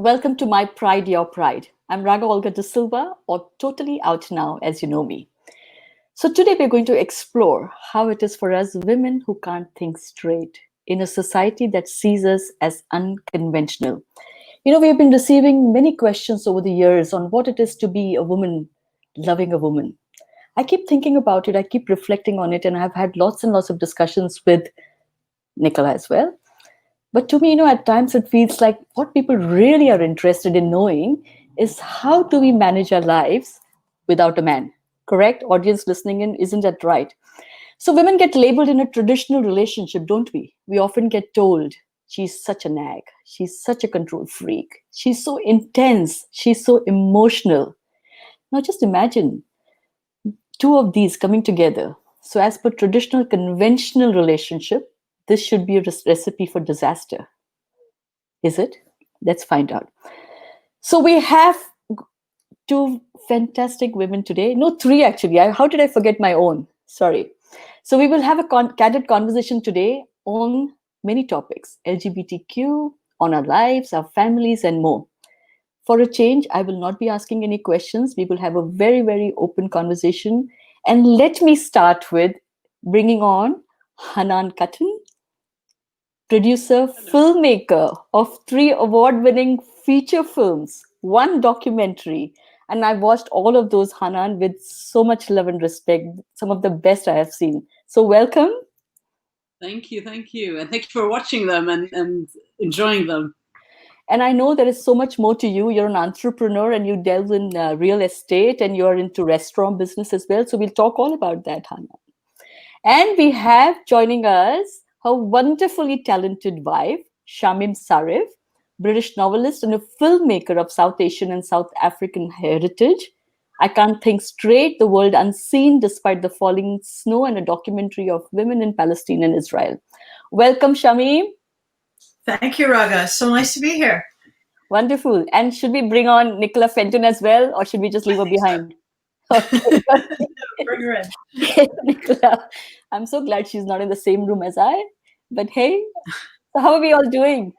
Welcome to My Pride, Your Pride. I'm Raga Olga de Silva, or Totally Out Now, as you know me. So today we're going to explore how it is for us women who can't think straight in a society that sees us as unconventional. We've been receiving many questions over the years on what it is to be a woman loving a woman. I keep thinking about it, I keep reflecting on it, and I've had lots and lots of discussions with Nicola as well. But to me, at times it feels like what people really are interested in knowing is how do we manage our lives without a man? Correct? Audience listening in, isn't that right? So women get labeled in a traditional relationship, don't we? We often get told, she's such a nag, she's such a control freak, she's so intense, she's so emotional. Now just imagine two of these coming together. So as per traditional conventional relationship, this should be a recipe for disaster. Is it? Let's find out. So we have two fantastic women today. No, three actually. How did I forget my own? Sorry. So we will have a candid conversation today on many topics: LGBTQ, on our lives, our families, and more. For a change, I will not be asking any questions. We will have a very, very open conversation. And let me start with bringing on Hanan Katan, producer, filmmaker of 3 award-winning feature films, 1 documentary. And I watched all of those, Hanan, with so much love and respect. Some of the best I have seen. So welcome. Thank you. And thank you for watching them and enjoying them. And I know there is so much more to you. You're an entrepreneur and you delve in real estate and you're into restaurant business as well. So we'll talk all about that, Hanan. And we have joining us her wonderfully talented wife, Shamim Sarif, British novelist and a filmmaker of South Asian and South African heritage. I Can't Think Straight, The World Unseen Despite the Falling Snow, and a documentary of women in Palestine and Israel. Welcome, Shamim. Thank you, Raga. So nice to be here. Wonderful. And should we bring on Nicola Fenton as well, or should we just leave her behind? Okay. Bring her in. Nicola, I'm so glad she's not in the same room as I. But hey, so how are we all doing?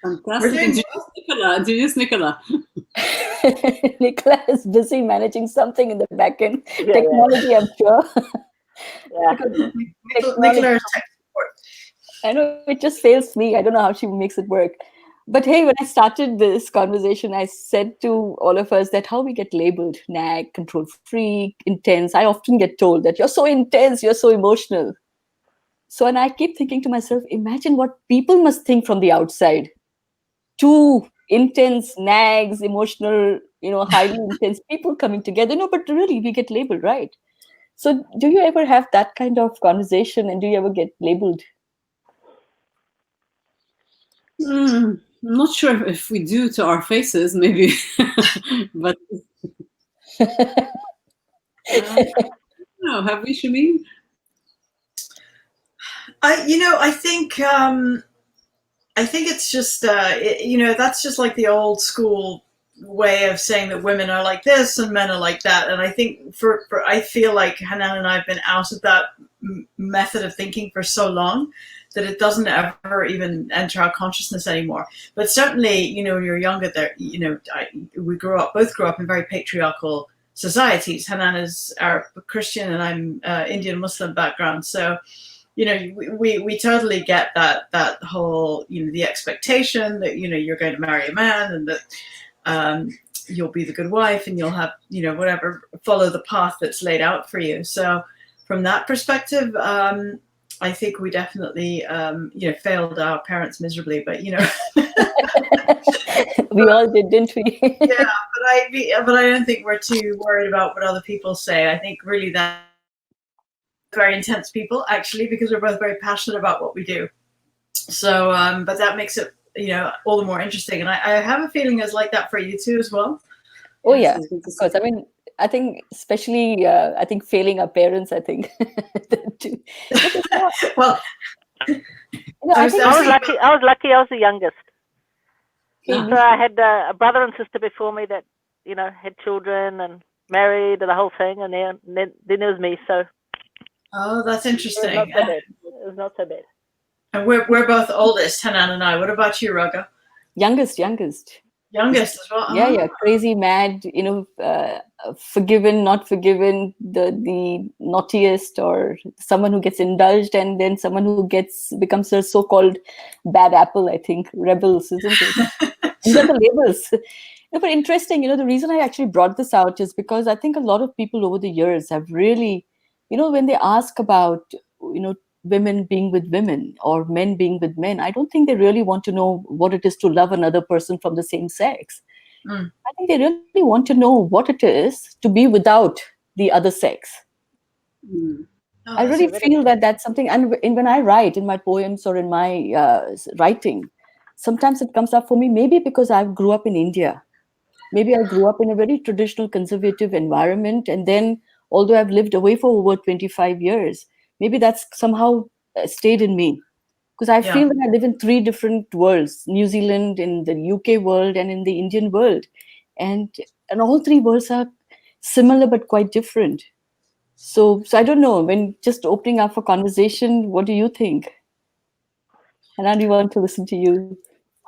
Fantastic. Introduce Nicola. Nicola is busy managing something in the back end. Technology, I'm sure. Nicola is tech support. I know it just fails me. I don't know how she makes it work. But hey, when I started this conversation, I said to all of us that how we get labeled, nag, control freak, intense. I often get told that you're so intense, you're so emotional. So, and I keep thinking to myself, imagine what people must think from the outside. Two intense nags, emotional, highly intense people coming together. No, but really, we get labeled, right? So do you ever have that kind of conversation and do you ever get labeled? I'm not sure if we do to our faces, maybe, but no. Have we, Shamim? I think it's just that's just like the old school way of saying that women are like this and men are like that. And I think I feel like Hanan and I have been out of that method of thinking for so long that it doesn't ever even enter our consciousness anymore. But certainly, when you're younger, we both grew up in very patriarchal societies. Hanan is Arab Christian and I'm Indian Muslim background. So, we totally get that whole, the expectation that, you're going to marry a man and that you'll be the good wife and you'll have, whatever, follow the path that's laid out for you. So from that perspective, I think we definitely, failed our parents miserably, but, we all did, didn't we? Yeah, but I don't think we're too worried about what other people say. I think really that very intense people, actually, because we're both very passionate about what we do. So, but that makes it, all the more interesting. And I have a feeling it's like that for you too as well. Oh yeah, of course. I mean, I think especially, I think failing our parents, I think. Well, I was lucky. I was the youngest. So I had a brother and sister before me that, had children and married and the whole thing. And then there was me. So. Oh, that's interesting. It was not so bad. And we're both oldest, Hanan and I. What about you, Raga? Youngest. Youngest as well. Yeah, crazy, mad, forgiven, not forgiven, the naughtiest, or someone who gets indulged, and then someone who becomes a so-called bad apple, I think, rebels, isn't it? These are the labels. No, but interesting, the reason I actually brought this out is because I think a lot of people over the years have really, when they ask about, women being with women or men being with men, I don't think they really want to know what it is to love another person from the same sex. Mm. I think they really want to know what it is to be without the other sex. Mm. Oh, I really feel that that's something, and when I write in my poems or in my writing, sometimes it comes up for me, maybe because I grew up in India. Maybe I grew up in a very traditional conservative environment, and then although I've lived away for over 25 years, maybe that's somehow stayed in me. Because I feel that I live in three different worlds: New Zealand, in the UK world, and in the Indian world. And all three worlds are similar but quite different. So I don't know, when just opening up for conversation, what do you think? And I do want to listen to you.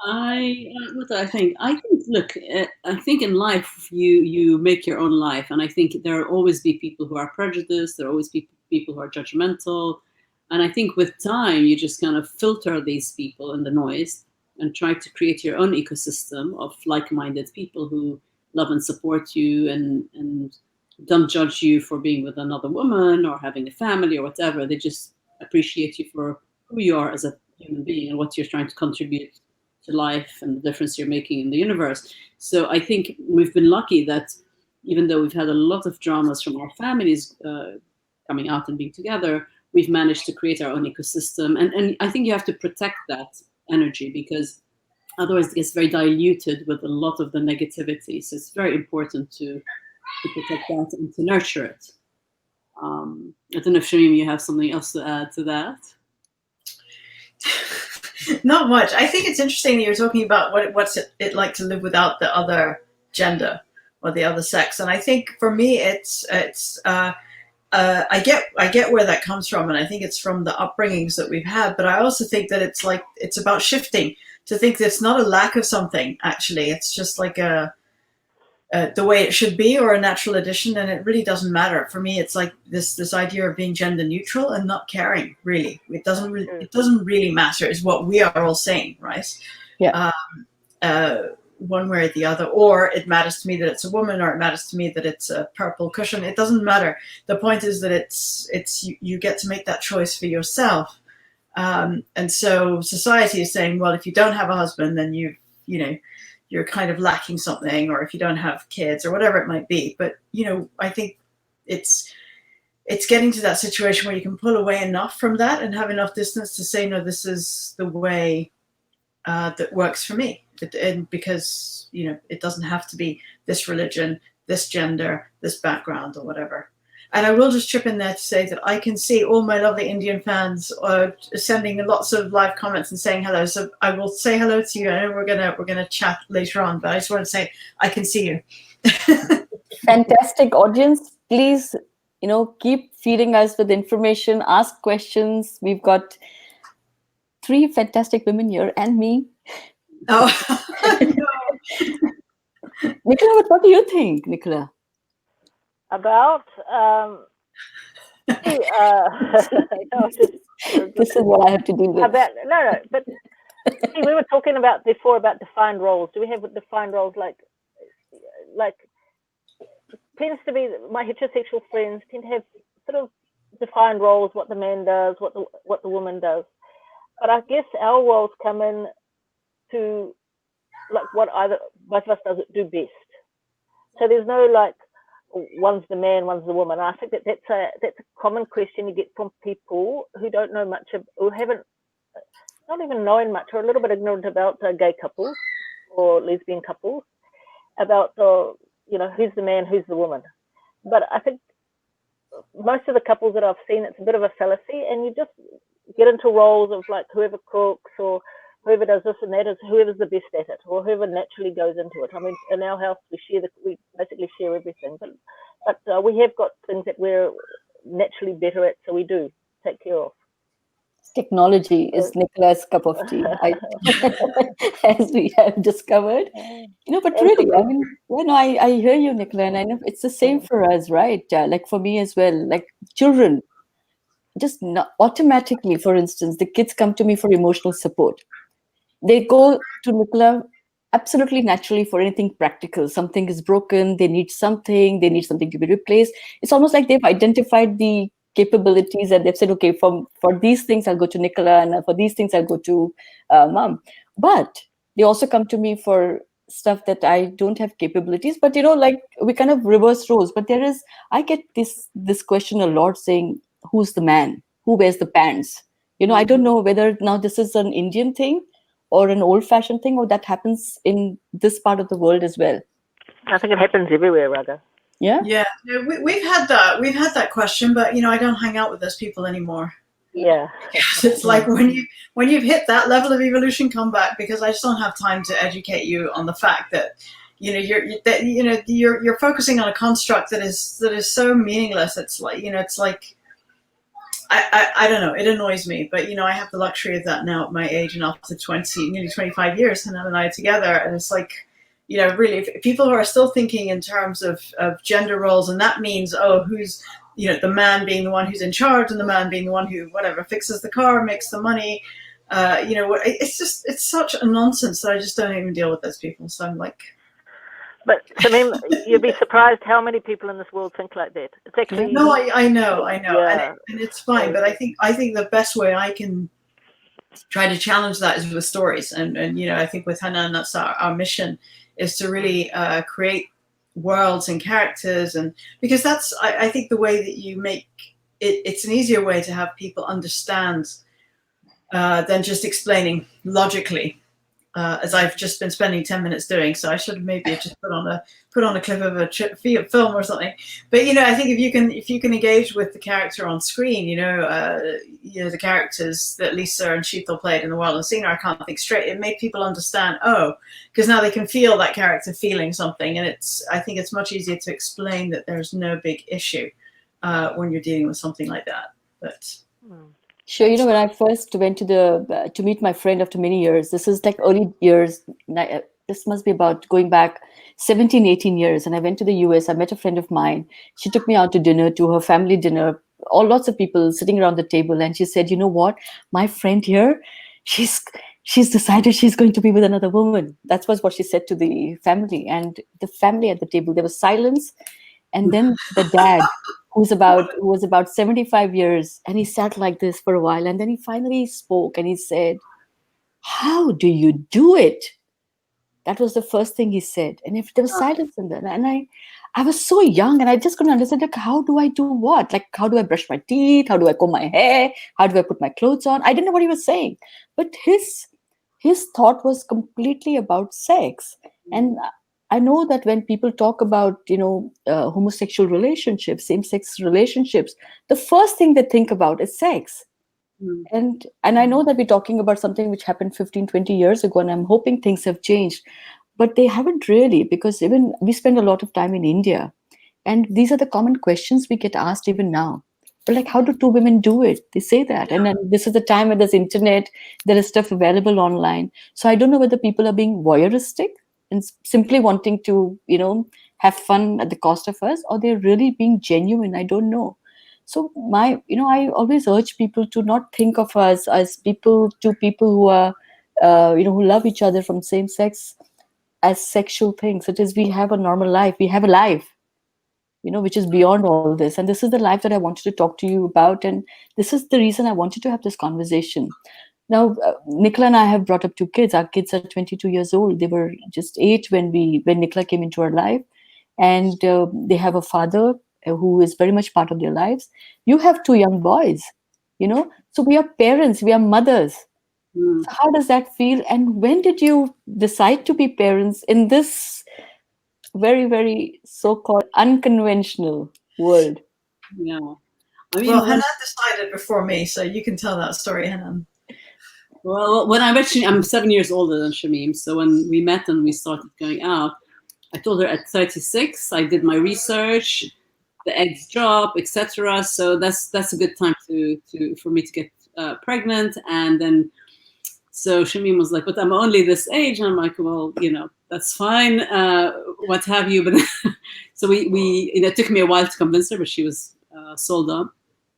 What do I think? Look, I think in life you make your own life, and I think there will always be people who are prejudiced. There will always be people who are judgmental, and I think with time you just kind of filter these people in the noise and try to create your own ecosystem of like-minded people who love and support you and don't judge you for being with another woman or having a family or whatever. They just appreciate you for who you are as a human being and what you're trying to contribute to life and the difference you're making in the universe. So I think we've been lucky that even though we've had a lot of dramas from our families coming out and being together, we've managed to create our own ecosystem. And I think you have to protect that energy, because otherwise it gets very diluted with a lot of the negativity. So it's very important to protect that and to nurture it. I don't know if Shamim, you have something else to add to that? Not much. I think it's interesting that you're talking about what's it like to live without the other gender or the other sex, and I think for me it's I get where that comes from, and I think it's from the upbringings that we've had. But I also think that it's about shifting to think that it's not a lack of something. Actually, it's just like the way it should be, or a natural addition, and it really doesn't matter. For me, it's like this idea of being gender neutral and not caring. Really, it doesn't really matter. Is what we are all saying, right? Yeah. One way or the other, or it matters to me that it's a woman, or it matters to me that it's a purple cushion. It doesn't matter. The point is that it's you get to make that choice for yourself. And so society is saying, well, if you don't have a husband, then you're kind of lacking something, or if you don't have kids or whatever it might be. But, I think it's getting to that situation where you can pull away enough from that and have enough distance to say, no, this is the way that works for me. And because, it doesn't have to be this religion, this gender, this background or whatever. And I will just chip in there to say that I can see all my lovely Indian fans sending lots of live comments and saying hello. So I will say hello to you. I know we're gonna chat later on, but I just want to say I can see you. Fantastic audience. Please, keep feeding us with information, ask questions. We've got 3 fantastic women here and me. Oh, Nicola, what do you think, Nicola? About This is what I have to do with. But see, we were talking about before about defined roles. Do we have defined roles like tends to be my heterosexual friends tend to have sort of defined roles, what the man does, what the woman does. But I guess our roles come in to like what either both of us do best. So there's no like one's the man, one's the woman. I think that's a common question you get from people who don't know much, who haven't not even knowing much, or a little bit ignorant about gay couples or lesbian couples, about who's the man, who's the woman. But I think most of the couples that I've seen, it's a bit of a fallacy, and you just get into roles of like whoever cooks or whoever does this and that is whoever's the best at it, or whoever naturally goes into it. I mean, in our house we basically share everything, but we have got things that we're naturally better at, so we do take care of. Technology is Nicola's cup of tea, as we have discovered. But really, I mean, I hear you, Nicola, and I know it's the same for us, right? Like for me as well, like children, just not, automatically, for instance, the kids come to me for emotional support. They go to Nicola absolutely naturally for anything practical. Something is broken, they need something to be replaced. It's almost like they've identified the capabilities and they've said, okay, for these things I'll go to Nicola, and for these things I'll go to mom. But they also come to me for stuff that I don't have capabilities. But like we kind of reverse roles. But I get this question a lot, saying, who's the man? Who wears the pants? I don't know whether now this is an Indian thing or an old-fashioned thing, or that happens in this part of the world as well. I think it happens everywhere, Raga. Yeah. Yeah, we've had that. We've had that question, but I don't hang out with those people anymore. Yeah. It's like when you've hit that level of evolution, come back, because I just don't have time to educate you on the fact that you're focusing on a construct that is so meaningless. It's like I don't know. It annoys me, but I have the luxury of that now at my age, and after nearly 25 years, Hanan and I are together, and it's like, really, if people who are still thinking in terms of gender roles, and that means, who's, the man being the one who's in charge, and the man being the one who, whatever, fixes the car, makes the money, it's such a nonsense that I just don't even deal with those people. So I'm like. But Shamim, you'd be surprised how many people in this world think like that. It's actually no, I know, yeah. and it's fine. But I think the best way I can try to challenge that is with stories, and I think with Hanan, that's our mission, is to really create worlds and characters, and because that's I think the way that you make it, it's an easier way to have people understand than just explaining logically. As I've just been spending 10 minutes doing, so I should have maybe just put on a clip of a film or something. But I think if you can engage with the character on screen, the characters that Lisa and Sheetal played in The Wild Unseen, I Can't Think Straight, it made people understand, because now they can feel that character feeling something, and I think it's much easier to explain that there's no big issue when you're dealing with something like that. But. Sure. When I first went to meet my friend after many years, this is like early years. This must be about going back 17, 18 years. And I went to the US. I met a friend of mine. She took me out to dinner, to her family dinner, lots of people sitting around the table. And she said, you know what? My friend here, she's decided she's going to be with another woman. That was what she said to the family. And the family at the table, there was silence. And then the dad, who was about 75 years, and he sat like this for a while, and then he finally spoke, and he said, how do you do it? That was the first thing he said. And if there was silence in there, and I was so young, and I just couldn't understand, like, how do I do what? Like, how do I brush my teeth? How do I comb my hair? How do I put my clothes on? I didn't know what he was saying. But his thought was completely about sex. And I know that when people talk about, homosexual relationships, same-sex relationships, the first thing they think about is sex. And I know that we're talking about something which happened 15, 20 years ago, and I'm hoping things have changed. But they haven't really, because even we spend a lot of time in India, and these are the common questions we get asked even now. But like, how do two women do it? They say that. And then this is the time when there's internet, there is stuff available online. So I don't know whether people are being voyeuristic and simply wanting to, have fun at the cost of us, or they're really being genuine. I don't know. So I always urge people to not think of us as two people who are, who love each other from same sex as sexual things. It is, we have a normal life. We have a life, which is beyond all this. And this is the life that I wanted to talk to you about. And this is the reason I wanted to have this conversation. Now, Nicola and I have brought up two kids. Our kids are 22 years old. They were just 8 when Nicola came into our life. And they have a father who is very much part of their lives. You have 2 young boys, So we are parents, we are mothers. So how does that feel? And when did you decide to be parents in this very, very so-called unconventional world? Yeah. Well, Hanan decided before me, so you can tell that story, Hanan. Well, when I'm 7 years older than Shamim, so when we met and we started going out, I told her at 36, I did my research, the eggs drop, etc. So that's a good time for me to get pregnant, and then so Shamim was like, but I'm only this age. And I'm like, well, that's fine. What have you? But so we it took me a while to convince her, but she was sold on.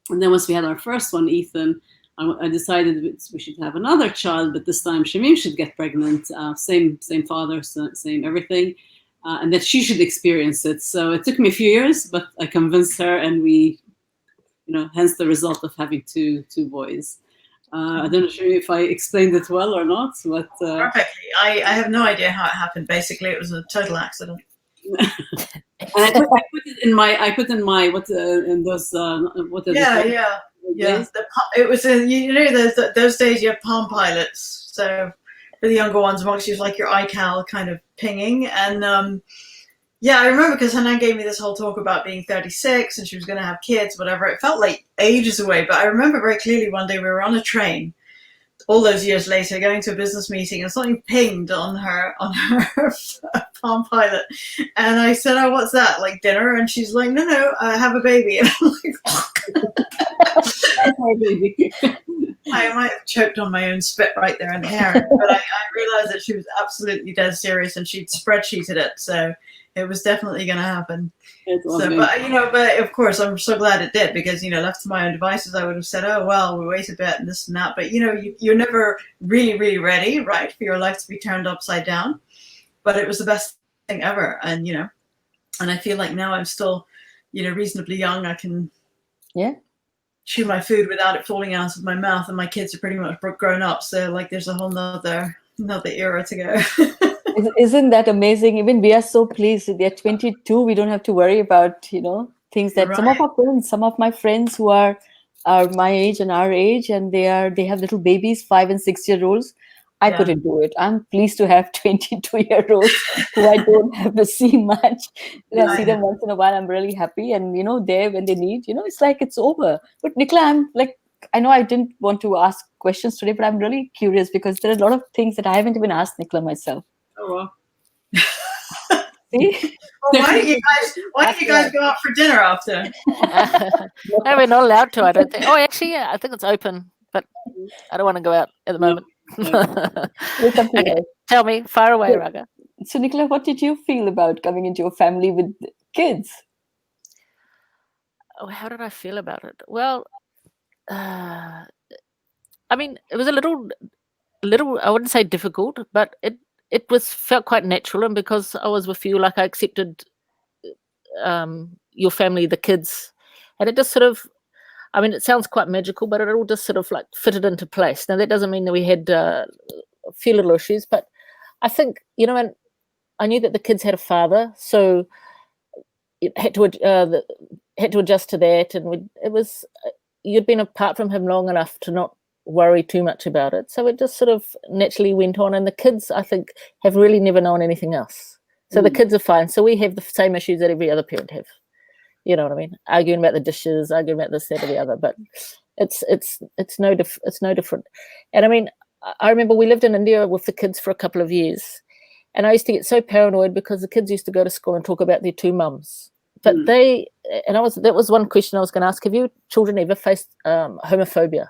And then once we had our first one, Ethan, I decided we should have another child, but this time Shamim should get pregnant. Same father, same everything, and that she should experience it. So it took me a few years, but I convinced her, and we, hence the result of having two boys. I don't know if I explained it well or not, but perfectly. I have no idea how it happened. Basically, it was a total accident. And I put it in my what in those what are yeah. It was those days you have Palm Pilots. So for the younger ones amongst you, it's like your iCal kind of pinging. And I remember because Hanan gave me this whole talk about being 36 and she was going to have kids, whatever. It felt like ages away, but I remember very clearly one day we were on a train, all those years later, going to a business meeting, and something pinged on her Palm Pilot, and I said, "Oh, what's that? Like dinner?" And she's like, "No, I have a baby." And I'm like, I might have choked on my own spit right there in the air, but I realized that she was absolutely dead serious, and she'd spreadsheeted it, so it was definitely going to happen. So, but of course, I'm so glad it did, because, left to my own devices, I would have said, oh, well, we'll wait a bit and this and that. But, you're never really, really ready, right, for your life to be turned upside down. But it was the best thing ever. And, and I feel like now I'm still, reasonably young. I can chew my food without it falling out of my mouth. And my kids are pretty much grown up. So, like, there's a whole nother era to go. Isn't that amazing? Even we are so pleased. They're 22. We don't have to worry about, things that some of our friends, some of my friends who are my age and our age, and they have little babies, 5 and 6 year olds. I couldn't do it. I'm pleased to have 22-year-olds who I don't have to see much. I see them once in a while. I'm really happy, and there when they need, it's like it's over. But Nicola, I'm like, I know I didn't want to ask questions today, but I'm really curious because there are a lot of things that I haven't even asked Nicola myself. Oh well. See? Well, why don't you guys go out for dinner after? No, we're not allowed to, I don't think. Oh, actually, yeah, I think it's open, but I don't want to go out at the moment. Okay, tell me, far away, Raga. So, Nicola, what did you feel about coming into a family with kids? Oh, how did I feel about it? Well, I mean, it was a little, I wouldn't say difficult, but it felt quite natural, and because I was with you, like I accepted your family, the kids, and it just sort of, I mean, it sounds quite magical, but it all just sort of like fitted into place. Now that doesn't mean that we had a few little issues, but I think, and I knew that the kids had a father, so it had to adjust to that, and you'd been apart from him long enough to not worry too much about it, so it just sort of naturally went on. And the kids, I think, have really never known anything else, so the kids are fine. So we have the same issues that every other parent have, you know what I mean, arguing about the dishes, arguing about this, that, or the other, but it's no different. And I mean, I remember we lived in India with the kids for a couple of years, and I used to get so paranoid because the kids used to go to school and talk about their two mums, but that was one question I was going to ask: have your children ever faced homophobia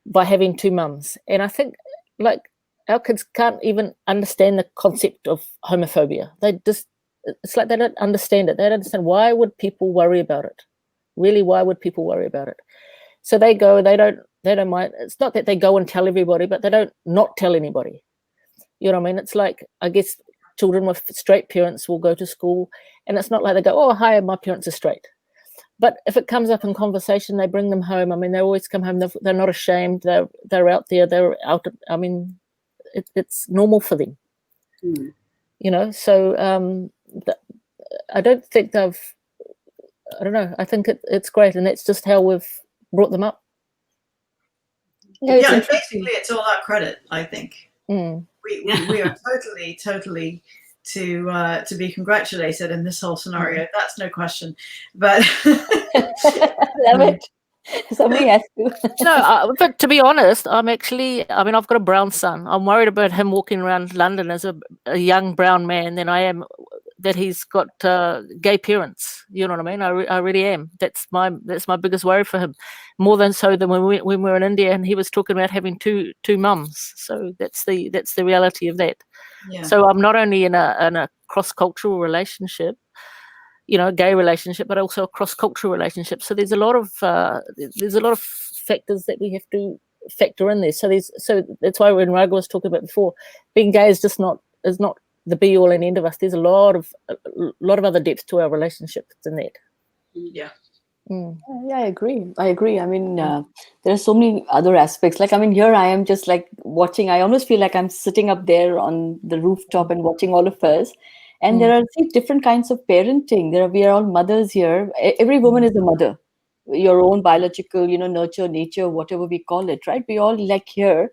by having two mums? And I think, like, our kids can't even understand the concept of homophobia. It's like they don't understand it. They don't understand, why would people worry about it? Really, why would people worry about it? So they go, they don't mind. It's not that they go and tell everybody, but they don't not tell anybody. You know what I mean? It's like, I guess children with straight parents will go to school, and it's not like they go, oh, hi, my parents are straight. But if it comes up in conversation, they bring them home. I mean, they always come home. They're not ashamed. They're out there. They're out. I mean, it's normal for them. So I don't think they've. I don't know. I think it's great, and that's just how we've brought them up. Yeah, basically, it's all our credit, I think. We are totally to be congratulated in this whole scenario. That's no question. But love it. Somebody has to. No, but to be honest, I've got a brown son. I'm worried about him walking around London as a young brown man than I am that he's got gay parents. You know what I mean? I really am. That's my biggest worry for him, more than so than when we were in India and he was talking about having two mums. So that's the reality of that. Yeah. So I'm not only in a cross-cultural relationship, a gay relationship, but also a cross-cultural relationship. So there's a lot of factors that we have to factor in there. So that's why when Raga was talking about before, being gay is not the be all and end of us. There's a lot of other depth to our relationship than that. Yeah. Yeah, I agree. I mean, there are so many other aspects. Like, I mean, here I am just like watching. I almost feel like I'm sitting up there on the rooftop and watching all of us. And there are different kinds of parenting. We are all mothers here. Every woman is a mother. Your own biological, nurture, nature, whatever we call it, right? We all like here.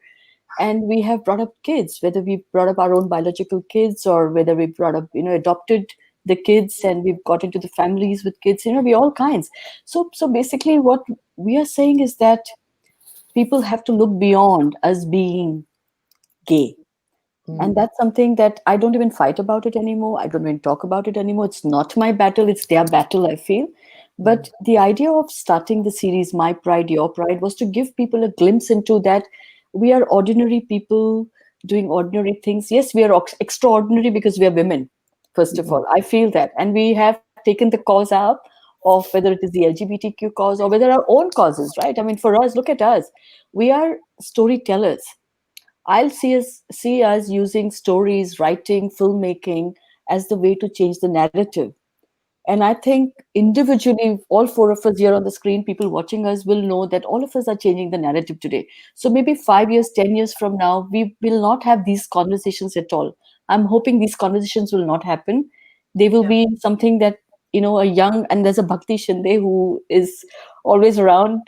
And we have brought up kids, whether we brought up our own biological kids or whether we brought up, adopted the kids and we've got into the families with kids, we all kinds. So basically what we are saying is that people have to look beyond us being gay. And that's something that I don't even fight about it anymore. I don't even talk about it anymore. It's not my battle. It's their battle, I feel. But the idea of starting the series, My Pride, Your Pride, was to give people a glimpse into that we are ordinary people doing ordinary things. Yes, we are extraordinary because we are women, first of all. I feel that. And we have taken the cause up of whether it is the LGBTQ cause or whether our own causes, right? I mean, for us, look at us. We are storytellers. I'll see us using stories, writing, filmmaking as the way to change the narrative. And I think individually, all four of us here on the screen, people watching us will know that all of us are changing the narrative today. So maybe 5 years, 10 years from now, we will not have these conversations at all. I'm hoping these conversations will not happen. They will be something that, a young, and there's a Bhakti Shinde who is always around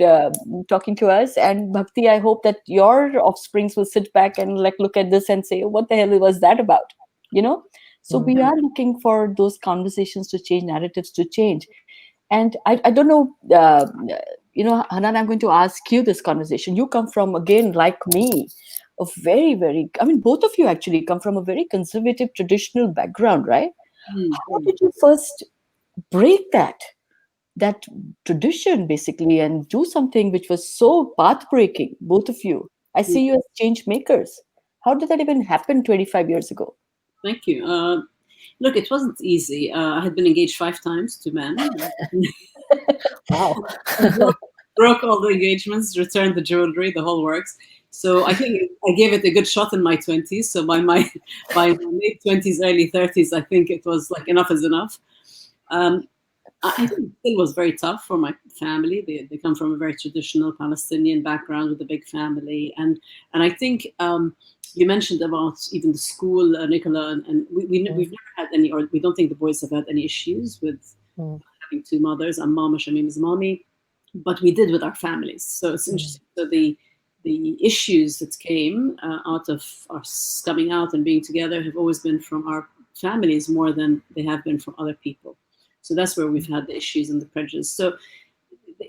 talking to us. And Bhakti, I hope that your offsprings will sit back and look at this and say, what the hell was that about? So we are looking for those conversations to change, narratives to change. And I don't know, Hanan, I'm going to ask you this conversation. You come from, again, like me, a very, very, I mean, both of you actually come from a very conservative, traditional background, right? How did you first break that tradition, basically, and do something which was so path-breaking, both of you? I see you as change makers. How did that even happen 25 years ago? Thank you. Look, it wasn't easy. I had been engaged 5 times to men. Wow. Broke all the engagements, returned the jewelry, the whole works. So I think I gave it a good shot in my 20s. So by my late 20s, early 30s, I think it was like enough is enough. I think it was very tough for my family. They come from a very traditional Palestinian background with a big family. And I think you mentioned about even the school, Nicola, and we've never had any, or we don't think the boys have had any issues with having 2 mothers. I'm mama, Shamim is mommy, but we did with our families. So it's interesting. So the issues that came out of us coming out and being together have always been from our families more than they have been from other people. So that's where we've had the issues and the prejudice. So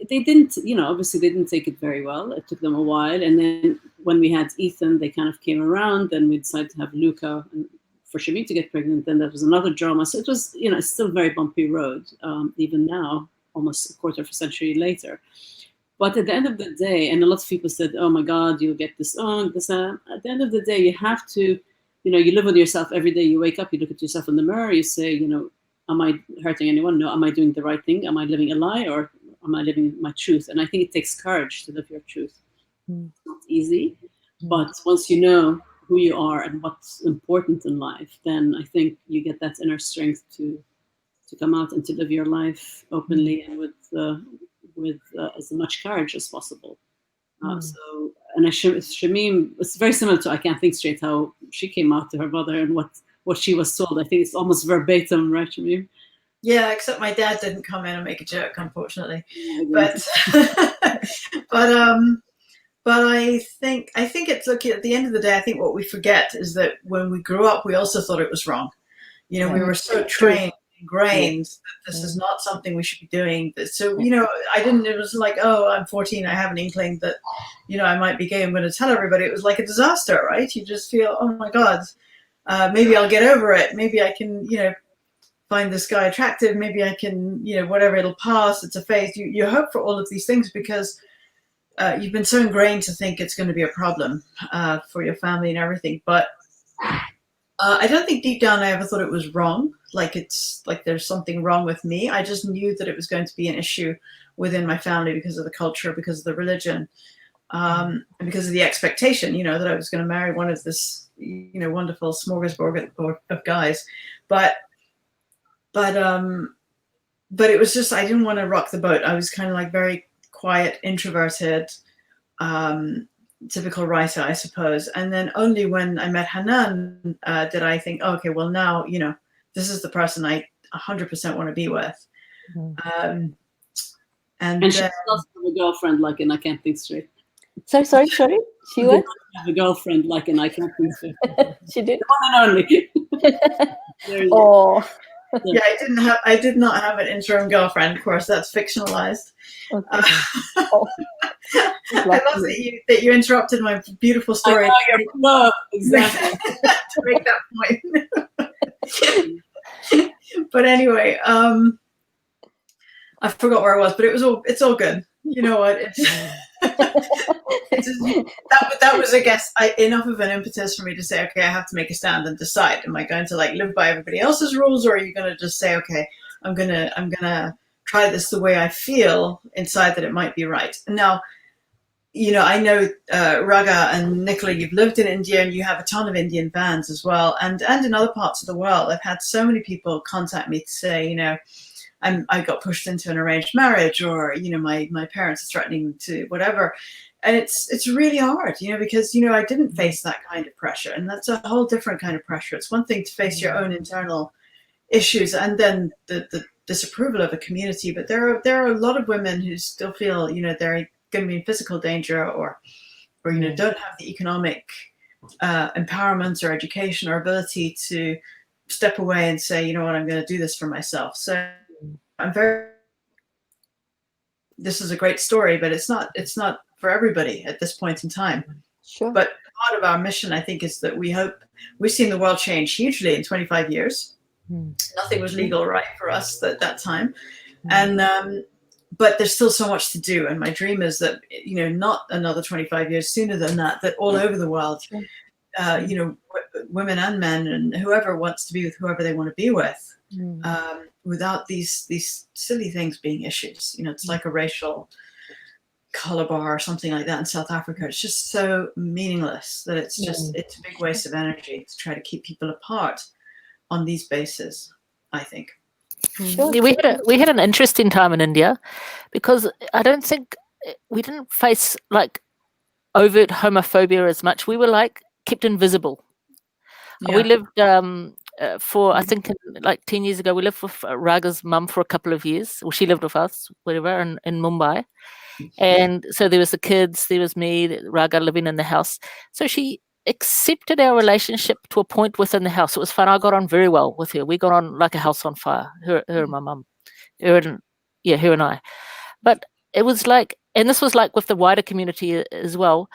they didn't, obviously they didn't take it very well. It took them a while. And then when we had Ethan, they kind of came around. Then we decided to have Luca and for Shamim to get pregnant. Then that was another drama. So it was, it's still a very bumpy road, even now, almost a quarter of a century later. But at the end of the day, and a lot of people said, oh my God, you'll get this on, this on. At the end of the day, you have to, you live with yourself every day. You wake up, you look at yourself in the mirror, you say, am I hurting anyone? No. Am I doing the right thing? Am I living a lie or am I living my truth? And I think it takes courage to live your truth. It's not easy, but once you know who you are and what's important in life, then I think you get that inner strength to come out and to live your life openly and with as much courage as possible. So, and Shamim, it's very similar to I Can't Think Straight, how she came out to her mother and what she was told. I think it's almost verbatim, right, Shamim? Yeah, except my dad didn't come in and make a joke, unfortunately. But I think it's, look, at the end of the day, I think what we forget is that when we grew up, we also thought it was wrong. We were so trained, ingrained that this is not something we should be doing. So, it was like, oh, I'm 14, I have an inkling that, I might be gay, I'm going to tell everybody. It was like a disaster, right? You just feel, oh my God, maybe I'll get over it. Maybe I can, find this guy attractive. Maybe I can, whatever, it'll pass. It's a phase. You hope for all of these things because you've been so ingrained to think it's going to be a problem for your family and everything. But I don't think deep down I ever thought it was wrong. Like there's something wrong with me. I just knew that it was going to be an issue within my family because of the culture, because of the religion, and because of the expectation, that I was going to marry one of this, wonderful smorgasbord of guys. But it was just, I didn't want to rock the boat. I was kind of like very quiet, introverted, typical writer, I suppose. And then only when I met Hanan did I think, oh, okay, well now, this is the person I 100% want to be with. And she doesn't have a girlfriend like in I Can't Think Straight. Sorry. She what? Have a girlfriend like in I Can't Think Straight. She did. The one and only. Oh. Yeah, I did not have an interim girlfriend. Of course, that's fictionalized. Okay. I love that you interrupted my beautiful story. No, exactly. To make that point. But anyway, I forgot where I was, but it's all good. You know what? That was, I guess, enough of an impetus for me to say, okay, I have to make a stand and decide. Am I going to live by everybody else's rules, or are you going to just say, okay, I'm gonna try this the way I feel inside that it might be right? Now, I know Raga and Nicola, you've lived in India and you have a ton of Indian fans as well, and in other parts of the world. I've had so many people contact me to say, I got pushed into an arranged marriage, or my parents are threatening to whatever, and it's really hard, because I didn't face that kind of pressure, and that's a whole different kind of pressure. It's one thing to face your own internal issues and then the disapproval of a community, but there are a lot of women who still feel they're going to be in physical danger, or don't have the economic empowerment or education or ability to step away and say, what, I'm going to do this for myself. So this is a great story, but it's not for everybody at this point in time. Sure. But part of our mission, I think, is that we've seen the world change hugely in 25 years. Nothing was legal right for us at that time. And but there's still so much to do. And my dream is that, not another 25 years sooner than that all over the world, women and men and whoever wants to be with whoever they want to be with, without these silly things being issues. It's like a racial color bar or something like that in South Africa. It's just so meaningless that it's a big waste of energy to try to keep people apart on these bases, I think. Sure. Yeah, we had an interesting time in India because I don't think we didn't face overt homophobia as much. We were kept invisible. Yeah. We lived for, I think 10 years ago, we lived with Raga's mum for a couple of years. Well, she lived with us, whatever, in Mumbai. And so there was the kids, there was me, Raga living in the house. So she accepted our relationship to a point within the house. It was fun. I got on very well with her. We got on like a house on fire, her and my mum, her and I. But it was and this was with the wider community as well,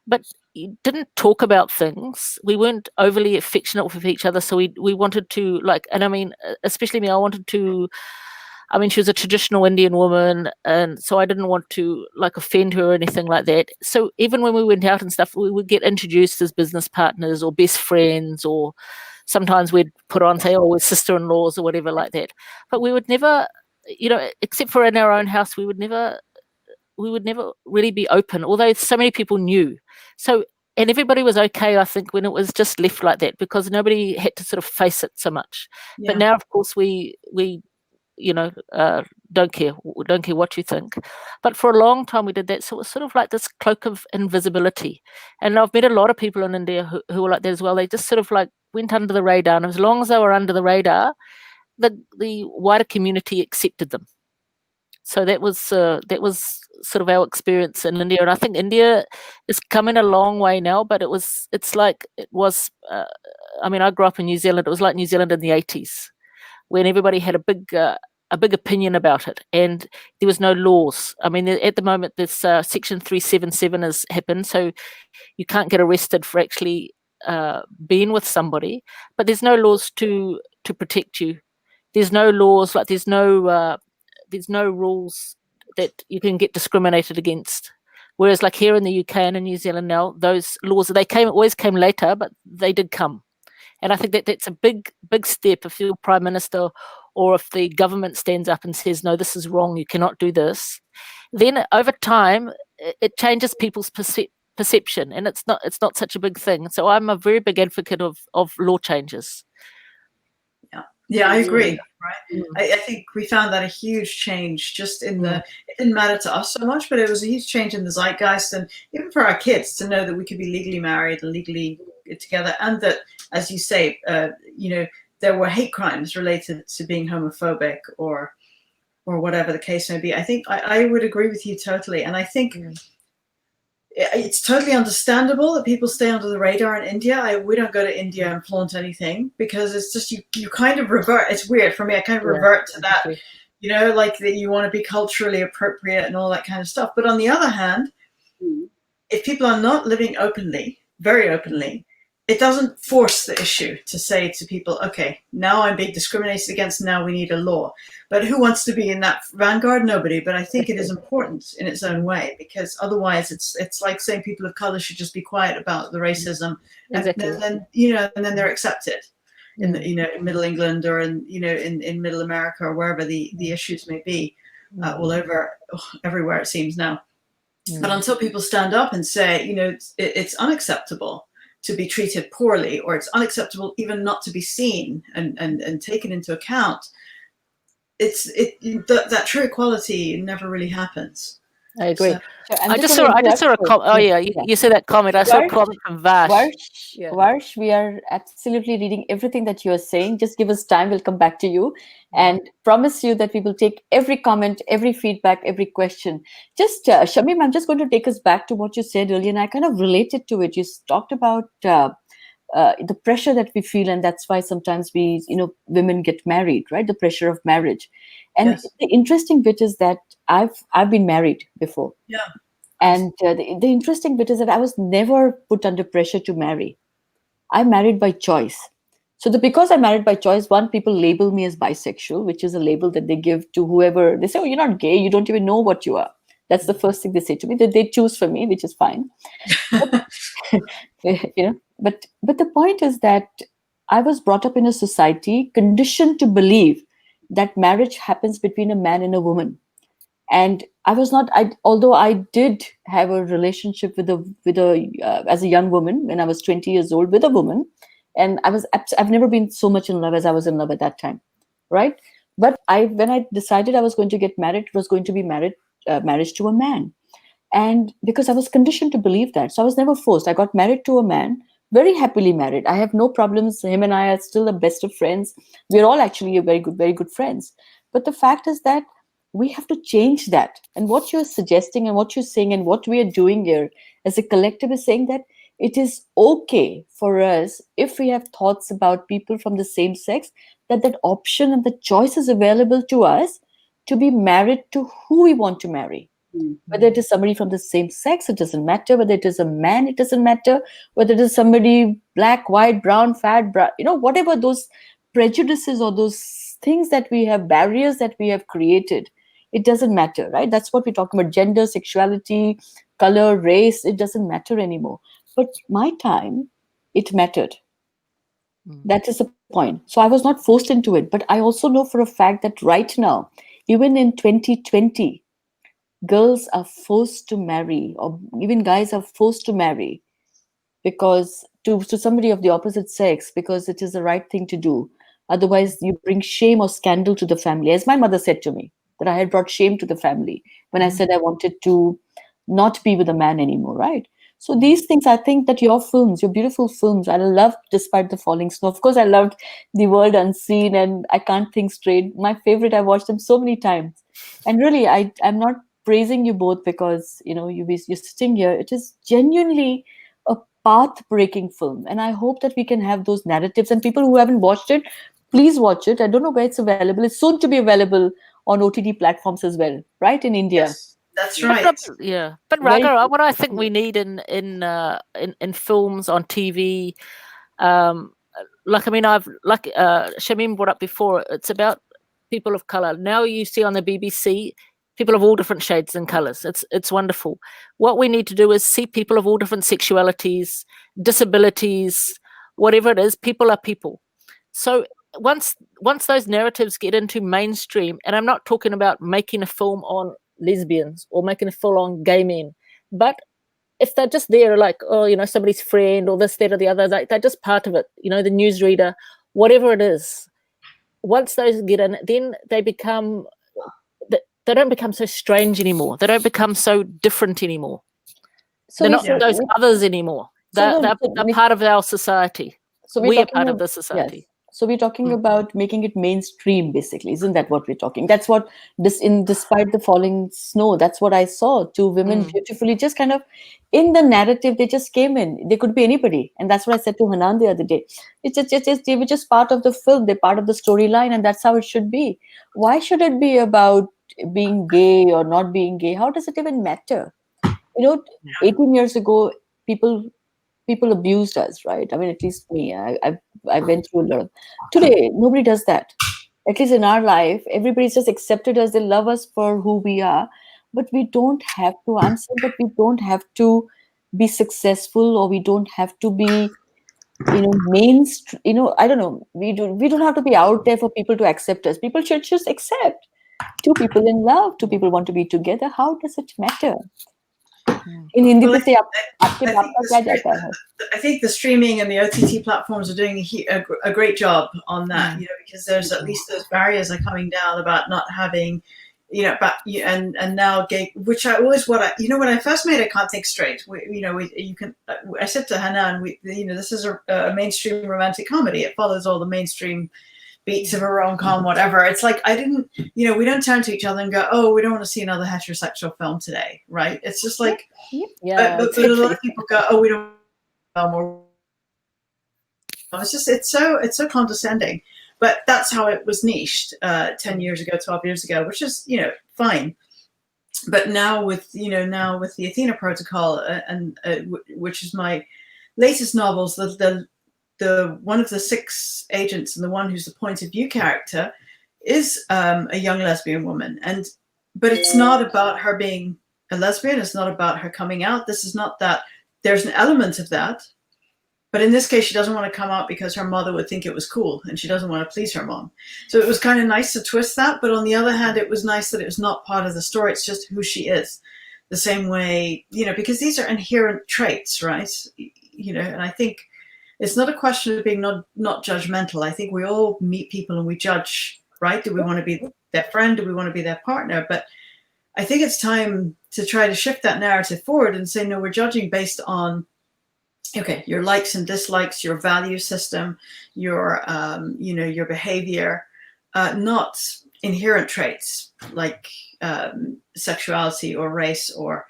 but you didn't talk about things. We weren't overly affectionate with each other. So we wanted to and I mean, especially me, I wanted to, she was a traditional Indian woman, and so I didn't want to offend her or anything like that. So even when we went out and stuff, we would get introduced as business partners or best friends, or sometimes we'd put on, say, we're sister-in-laws or whatever like that. But we would never, except for in our own house, we would never really be open, although so many people knew. So, and everybody was okay, I think, when it was just left like that, because nobody had to sort of face it so much. Yeah. But now, of course, we don't care what you think. But for a long time we did that. So it was sort of this cloak of invisibility. And I've met a lot of people in India who were like that as well. They just sort of went under the radar. And as long as they were under the radar, the wider community accepted them. So that was sort of our experience in India. And I think India is coming a long way now, but I grew up in New Zealand. It was like New Zealand in the 80s, when everybody had a big opinion about it, and there was no laws. I mean, at the moment, this Section 377 has happened, so you can't get arrested for actually being with somebody, but there's no laws to protect you there's no laws, like there's no rules that you can get discriminated against. Whereas like here in the UK and in New Zealand now, those laws, always came later, but they did come. And I think that's a big step if you're Prime Minister, or if the government stands up and says, no, this is wrong, you cannot do this. Then over time, it changes people's perception, and it's not such a big thing. So I'm a very big advocate of law changes. Yeah, I agree. Right, I think we found that a huge change just in it didn't matter to us so much, but it was a huge change in the zeitgeist, and even for our kids to know that we could be legally married and legally together, and that, as you say, there were hate crimes related to being homophobic or whatever the case may be. I think I would agree with you totally, and I think it's totally understandable that people stay under the radar in India. We don't go to India and flaunt anything, because it's just you kind of revert. It's weird for me. I kind of revert to that, like that you want to be culturally appropriate and all that kind of stuff. But on the other hand, if people are not living openly, very openly, it doesn't force the issue to say to people, okay, now I'm being discriminated against, now we need a law. But who wants to be in that vanguard? Nobody. But I think it is important in its own way, because otherwise it's like saying people of color should just be quiet about the racism, exactly. and then they're accepted in in Middle England or in Middle America or wherever the issues may be, all over everywhere it seems now. But until people stand up and say, it's unacceptable to be treated poorly, or it's unacceptable even not to be seen and taken into account, that true equality never really happens. I agree. So I just saw a comment. Oh yeah, you said that comment. I saw a comment from Vash. Varsh, we are absolutely reading everything that you are saying. Just give us time. We'll come back to you, and promise you that we will take every comment, every feedback, every question. Just Shamim, I'm just going to take us back to what you said earlier, and I kind of related to it. You talked about the pressure that we feel, and that's why sometimes women get married, right? The pressure of marriage. And the interesting bit is that I've been married before. Yeah. And the interesting bit is that I was never put under pressure to marry. I married by choice. So because I married by choice, people label me as bisexual, which is a label that they give to whoever. They say, oh, you're not gay. You don't even know what you are. That's the first thing they say to me. They choose for me, which is fine. But the point is that I was brought up in a society conditioned to believe that marriage happens between a man and a woman. And I was not, although I did have a relationship with as a young woman when I was 20 years old with a woman, and I've never been so much in love as I was in love at that time, right? But when I decided I was going to get married, it was going to be marriage to a man, and because I was conditioned to believe that, so I was never forced. I got married to a man, very happily married. I have no problems. Him and I are still the best of friends. We're all actually very good friends. But the fact is that we have to change that. And what you're suggesting and what you're saying and what we are doing here as a collective is saying that it is okay for us, if we have thoughts about people from the same sex, that option and the choice is available to us to be married to who we want to marry. Mm-hmm. Whether it is somebody from the same sex, it doesn't matter. Whether it is a man, it doesn't matter. Whether it is somebody black, white, brown, fat, whatever those prejudices or those things that we have, barriers that we have created, it doesn't matter, right? That's what we're talking about: gender, sexuality, color, race. It doesn't matter anymore. But my time, it mattered. That is the point. So I was not forced into it. But I also know for a fact that right now, even in 2020, girls are forced to marry, or even guys are forced to marry because to somebody of the opposite sex, because it is the right thing to do. Otherwise, you bring shame or scandal to the family. As my mother said to me, that I had brought shame to the family when I said I wanted to not be with a man anymore, right? So these things, I think that your films, your beautiful films, I loved Despite the Falling Snow. Of course, I loved The World Unseen and I Can't Think Straight. My favorite, I watched them so many times. And really, I'm not praising you both because, you're sitting here. It is genuinely a path-breaking film. And I hope that we can have those narratives. And people who haven't watched it, please watch it. I don't know where it's available. It's soon to be available on OTT platforms as well, right? In India. Yes, that's right. But Raga, what I think we need in films, on TV, like, I mean, Shamim brought up before, it's about people of color. Now you see on the BBC, people of all different shades and colors. It's wonderful. What we need to do is see people of all different sexualities, disabilities, whatever it is. People are people. So once those narratives get into mainstream, and I'm not talking about making a film on lesbians or making a film on gay men, but if they're just there, like, oh, you know, somebody's friend or this, that, or the other, they're just part of it. You know, the newsreader, whatever it is. Once those get in, then they don't become so strange anymore. They don't become so different anymore. So they're not those others anymore. They're part of our society. So we are part of the society. Yes. So we're talking about making it mainstream, basically. Isn't that what we're talking? That's what despite the falling snow, that's what I saw. Two women beautifully, just kind of in the narrative, they just came in. They could be anybody. And that's what I said to Hanan the other day. They were just part of the film. They're part of the storyline, and that's how it should be. Why should it be about being gay or not being gay? How does it even matter? You know, 18 years ago, people abused us, right? I mean, at least me. I went through a lot of. Today, nobody does that. At least in our life, everybody's just accepted us. They love us for who we are, but we don't have to. I'm saying that we don't have to be successful, or we don't have to be, mainstream. I don't know. We don't have to be out there for people to accept us. People should just accept. Two people in love. Two people want to be together. How does it matter? In Hindi, I think the streaming and the OTT platforms are doing a great job on that, because there's at least those barriers are coming down about not having, and now gay, which I always, when I first made I Can't Think Straight, I said to Hanan, this is a mainstream romantic comedy. It follows all the mainstream beats of a rom-com, whatever. It's like, we don't turn to each other and go, oh, we don't want to see another heterosexual film today, right? It's just like, but a lot of people go, oh, we don't film or it's so condescending. But that's how it was niched 10 years ago, 12 years ago, which is, fine. But now with the Athena Protocol and which is my latest novels, the one of the 6 agents and the one who's the point of view character is a young lesbian woman, but it's not about her being a lesbian. It's not about her coming out. This is not that. There's an element of that, but in this case, she doesn't want to come out because her mother would think it was cool, and she doesn't want to please her mom. So it was kind of nice to twist that, but on the other hand, it was nice that it was not part of the story. It's just who she is, the same way, because these are inherent traits, right? And I think it's not a question of being not judgmental. I think we all meet people and we judge, right? Do we want to be their friend? Do we want to be their partner? But I think it's time to try to shift that narrative forward and say, no, we're judging based on, okay, your likes and dislikes, your value system, your behavior, not inherent traits like sexuality or race or,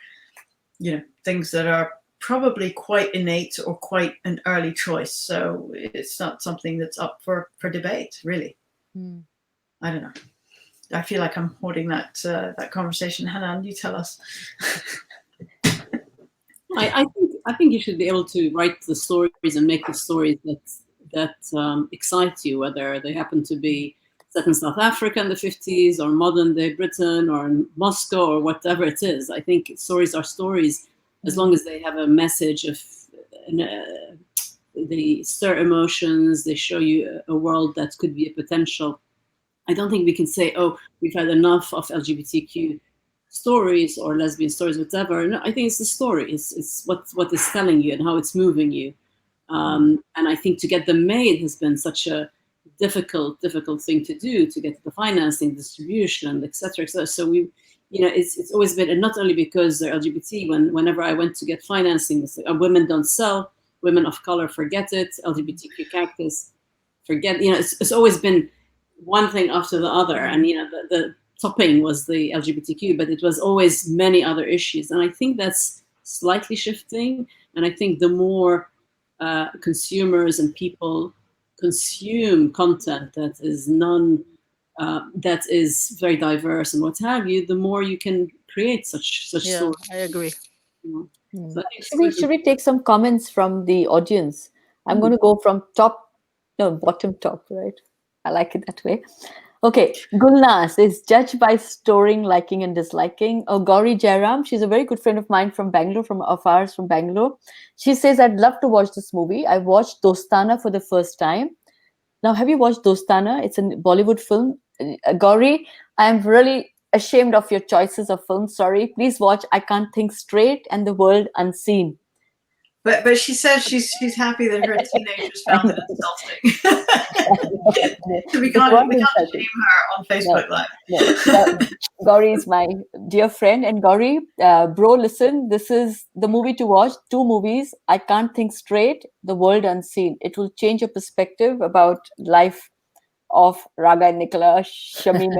things that are probably quite innate or quite an early choice. So it's not something that's up for debate, really. I don't know. I feel like I'm holding that conversation. Hanan, you tell us. I think you should be able to write the stories and make the stories that excite you, whether they happen to be set in South Africa in the 50s or modern day Britain or in Moscow or whatever it is. I think stories are stories as long as they have a message of they stir emotions, they show you a world that could be a potential. I don't think we can say, oh, we've had enough of LGBTQ stories or lesbian stories, whatever. No, I think it's the story. It's what is telling you and how it's moving you. And I think to get them made has been such a difficult thing to do, to get the financing, distribution, etc., etc. So it's always been, and not only because they're LGBT. Whenever I went to get financing, it's like, women don't sell, women of color forget it, LGBTQ characters forget. It's always been one thing after the other, and the topping was the LGBTQ, but it was always many other issues. And I think that's slightly shifting. And I think the more consumers and people consume content that is that is very diverse and what have you, the more you can create such stories. I agree. So should we take some comments from the audience? I'm going to go from top No, bottom top, right? I like it that way. Okay, Gulnaz is judged by storing, liking and disliking. Oh, Gauri Jairam, she's a very good friend of mine from Bangalore, of ours from Bangalore. She says, I'd love to watch this movie. I watched Dostana for the first time. Now, have you watched Dostana? It's a Bollywood film. Gauri, I am really ashamed of your choices of films. Sorry. Please watch I Can't Think Straight and The World Unseen. But she says she's happy that her teenagers found it insulting. So we can't shame her on Facebook Live. No. Gauri is my dear friend, and Gauri, bro, listen. This is the movie to watch. 2 movies. I Can't Think Straight. The World Unseen. It will change your perspective about life of Raga and Nicola, Shamim.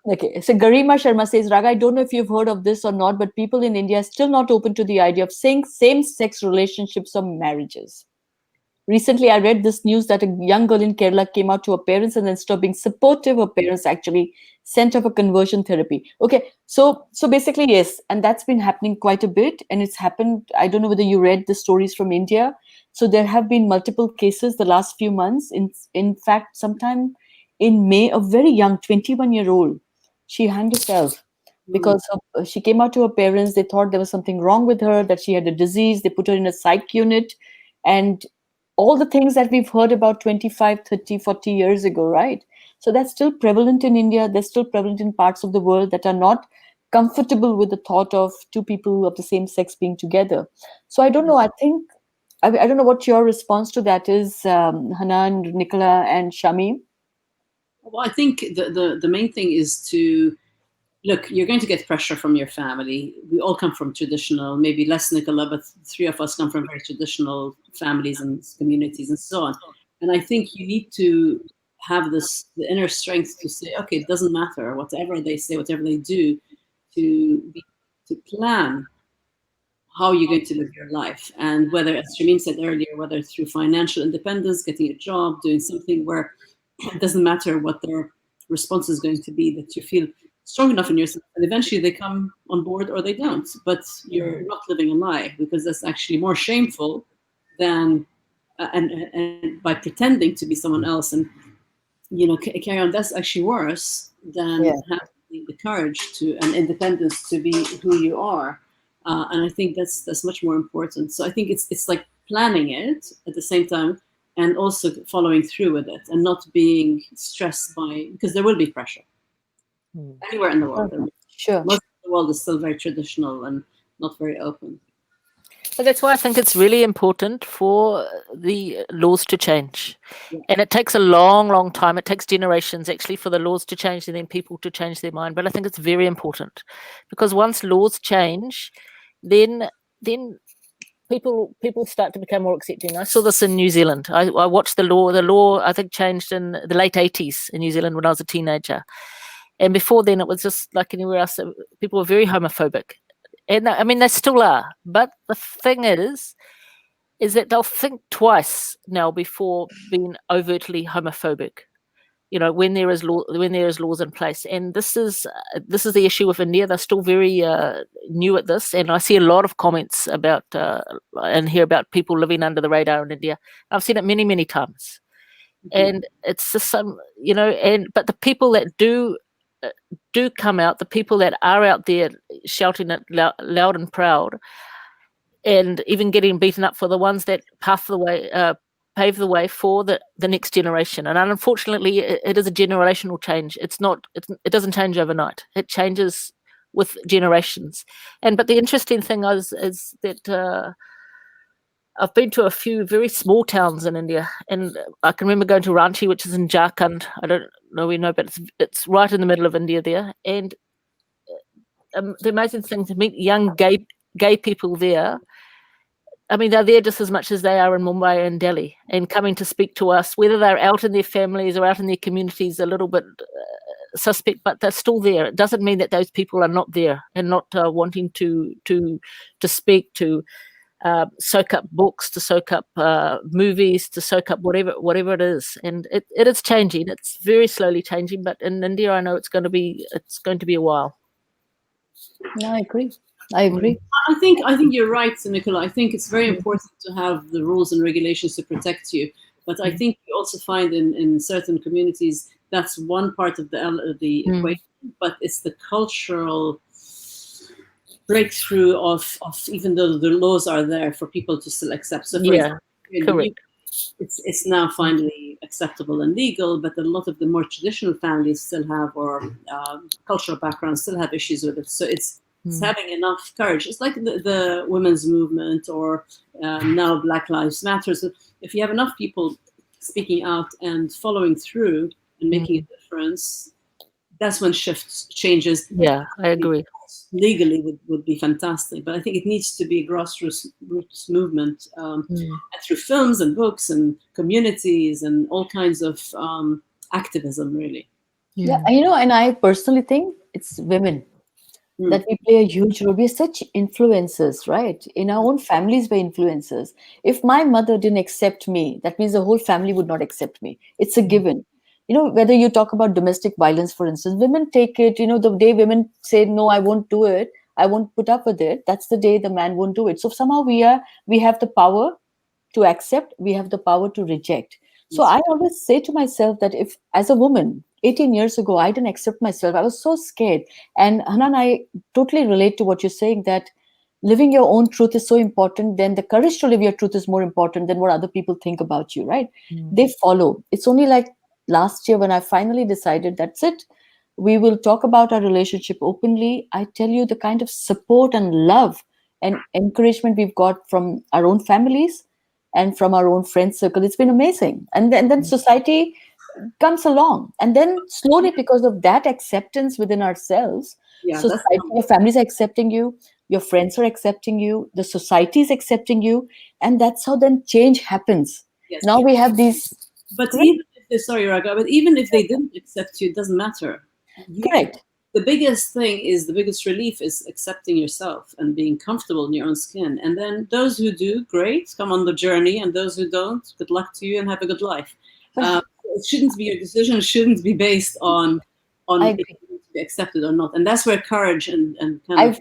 Okay, so Garima Sharma says, Raga, I don't know if you've heard of this or not, but people in India are still not open to the idea of same-sex relationships or marriages. Recently, I read this news that a young girl in Kerala came out to her parents, and instead of being supportive, her parents actually sent her for conversion therapy. Okay, so basically, yes, and that's been happening quite a bit, and it's happened. I don't know whether you read the stories from India. So there have been multiple cases the last few months. In fact, sometime in May, a very young 21-year-old, she hanged herself because she came out to her parents. They thought there was something wrong with her, that she had a disease. They put her in a psych unit, and all the things that we've heard about 25, 30, 40 years ago, right? So that's still prevalent in India. They're still prevalent in parts of the world that are not comfortable with the thought of 2 people of the same sex being together. So I don't know. I think, I don't know what your response to that is, Hanan, Nicola, and Shami. Well, I think the main thing is to look, you're going to get pressure from your family. We all come from traditional, maybe less Nicola, but 3 of us come from very traditional families and communities and so on. And I think you need to have the inner strength to say, okay, it doesn't matter, whatever they say, whatever they do, to plan how you're going to live your life. And whether, as Shamim said earlier, whether through financial independence, getting a job, doing something where it doesn't matter what their response is going to be, that you feel strong enough in yourself, and eventually they come on board or they don't. But you're not living a lie, because that's actually more shameful than and by pretending to be someone else and carry on. That's actually worse than having the courage to and independence to be who you are. And I think that's much more important. So I think it's like planning it at the same time, and also following through with it, and not being stressed by, because there will be pressure anywhere in the world. Sure. Most of the world is still very traditional and not very open. But that's why I think it's really important for the laws to change. Yeah. And it takes a long, long time. It takes generations actually for the laws to change and then people to change their mind. But I think it's very important, because once laws change, then people start to become more accepting. I saw this in New Zealand. I watched the law. The law, I think, changed in the late 80s in New Zealand when I was a teenager. And before then, it was just like anywhere else. People were very homophobic. And I mean, they still are. But the thing is that they'll think twice now before being overtly homophobic, when there is laws in place. And this is the issue with India. They're still very new at this. And I see a lot of comments about and hear about people living under the radar in India. I've seen it many, many times. And it's just but the people that do come out, the people that are out there shouting it loud and proud, and even getting beaten up, for the ones that pave the way for the next generation. And unfortunately, it is a generational change. It doesn't change overnight. It changes with generations. But the interesting thing is that I've been to a few very small towns in India, and I can remember going to Ranchi, which is in Jharkhand. I don't know we know, but it's right in the middle of India there. And the amazing thing to meet young gay people there. I mean, they're there just as much as they are in Mumbai and Delhi, and coming to speak to us, whether they're out in their families or out in their communities, a little bit suspect, but they're still there. It doesn't mean that those people are not there and not wanting to speak, to soak up books, to soak up movies, to soak up whatever it is. And it is changing. It's very slowly changing, but in India, I know it's going to be a while. No, I agree. I agree. I think you're right, Nicola. I think it's very important to have the rules and regulations to protect you. But I think you also find in certain communities that's one part of the equation, but it's the cultural breakthrough of even though the laws are there for people to still accept. So for example, correct. it's now finally acceptable and legal, but a lot of the more traditional families still have, or cultural backgrounds still have issues with it. So it's having enough courage. It's like the women's movement, or now Black Lives Matter. So if you have enough people speaking out and following through and making a difference, that's when shifts changes. Yeah, I agree. Legally would be fantastic, but I think it needs to be a grassroots movement, and through films and books and communities and all kinds of activism, really. Yeah, and I personally think it's women that we play a huge role. We're such influencers, right? In our own families, we're influencers. If my mother didn't accept me, that means the whole family would not accept me. It's a given. Whether you talk about domestic violence, for instance, women take it, the day women say, no, I won't do it, I won't put up with it, that's the day the man won't do it. So somehow we have the power to accept, we have the power to reject. So I always say to myself that if, as a woman, 18 years ago, I didn't accept myself, I was so scared. And Hanan, I totally relate to what you're saying, that living your own truth is so important. Then the courage to live your truth is more important than what other people think about you, right? They follow. It's only like last year when I finally decided, that's it. We will talk about our relationship openly. I tell you, the kind of support and love and encouragement we've got from our own families and from our own friend circle, it's been amazing. And then society comes along. And then slowly, because of that acceptance within ourselves, society, your families are accepting you, your friends are accepting you, the society is accepting you. And that's how then change happens. Yes. Now we have these... But sorry, Raga, but even if they didn't accept you, it doesn't matter. Correct. The biggest relief is accepting yourself and being comfortable in your own skin. And then those who do, great, come on the journey. And those who don't, good luck to you and have a good life. It shouldn't be your decision. It shouldn't be based on if you need to be accepted or not. And that's where courage and kind of...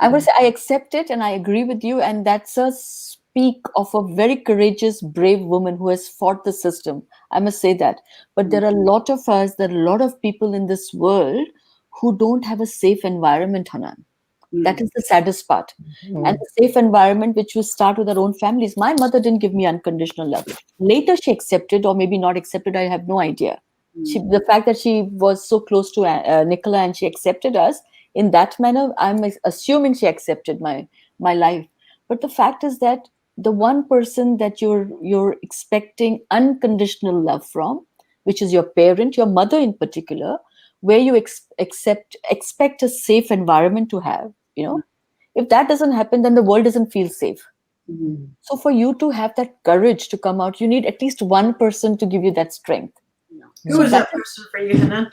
I would say I accept it and I agree with you. And that's a speak of a very courageous, brave woman who has fought the system. I must say that. But there are a lot of us, there are a lot of people in this world who don't have a safe environment, Hanan. That is the saddest part. And the safe environment, which will start with our own families. My mother didn't give me unconditional love. Later she accepted, or maybe not accepted, I have no idea. The fact that she was so close to Nicola and she accepted us in that manner, I'm assuming she accepted my life. But the fact is that the one person that you're expecting unconditional love from, which is your parent, your mother in particular, where you expect a safe environment to have, if that doesn't happen, then the world doesn't feel safe. So for you to have that courage to come out, you need at least one person to give you that strength. Who is that person for you, Hanan?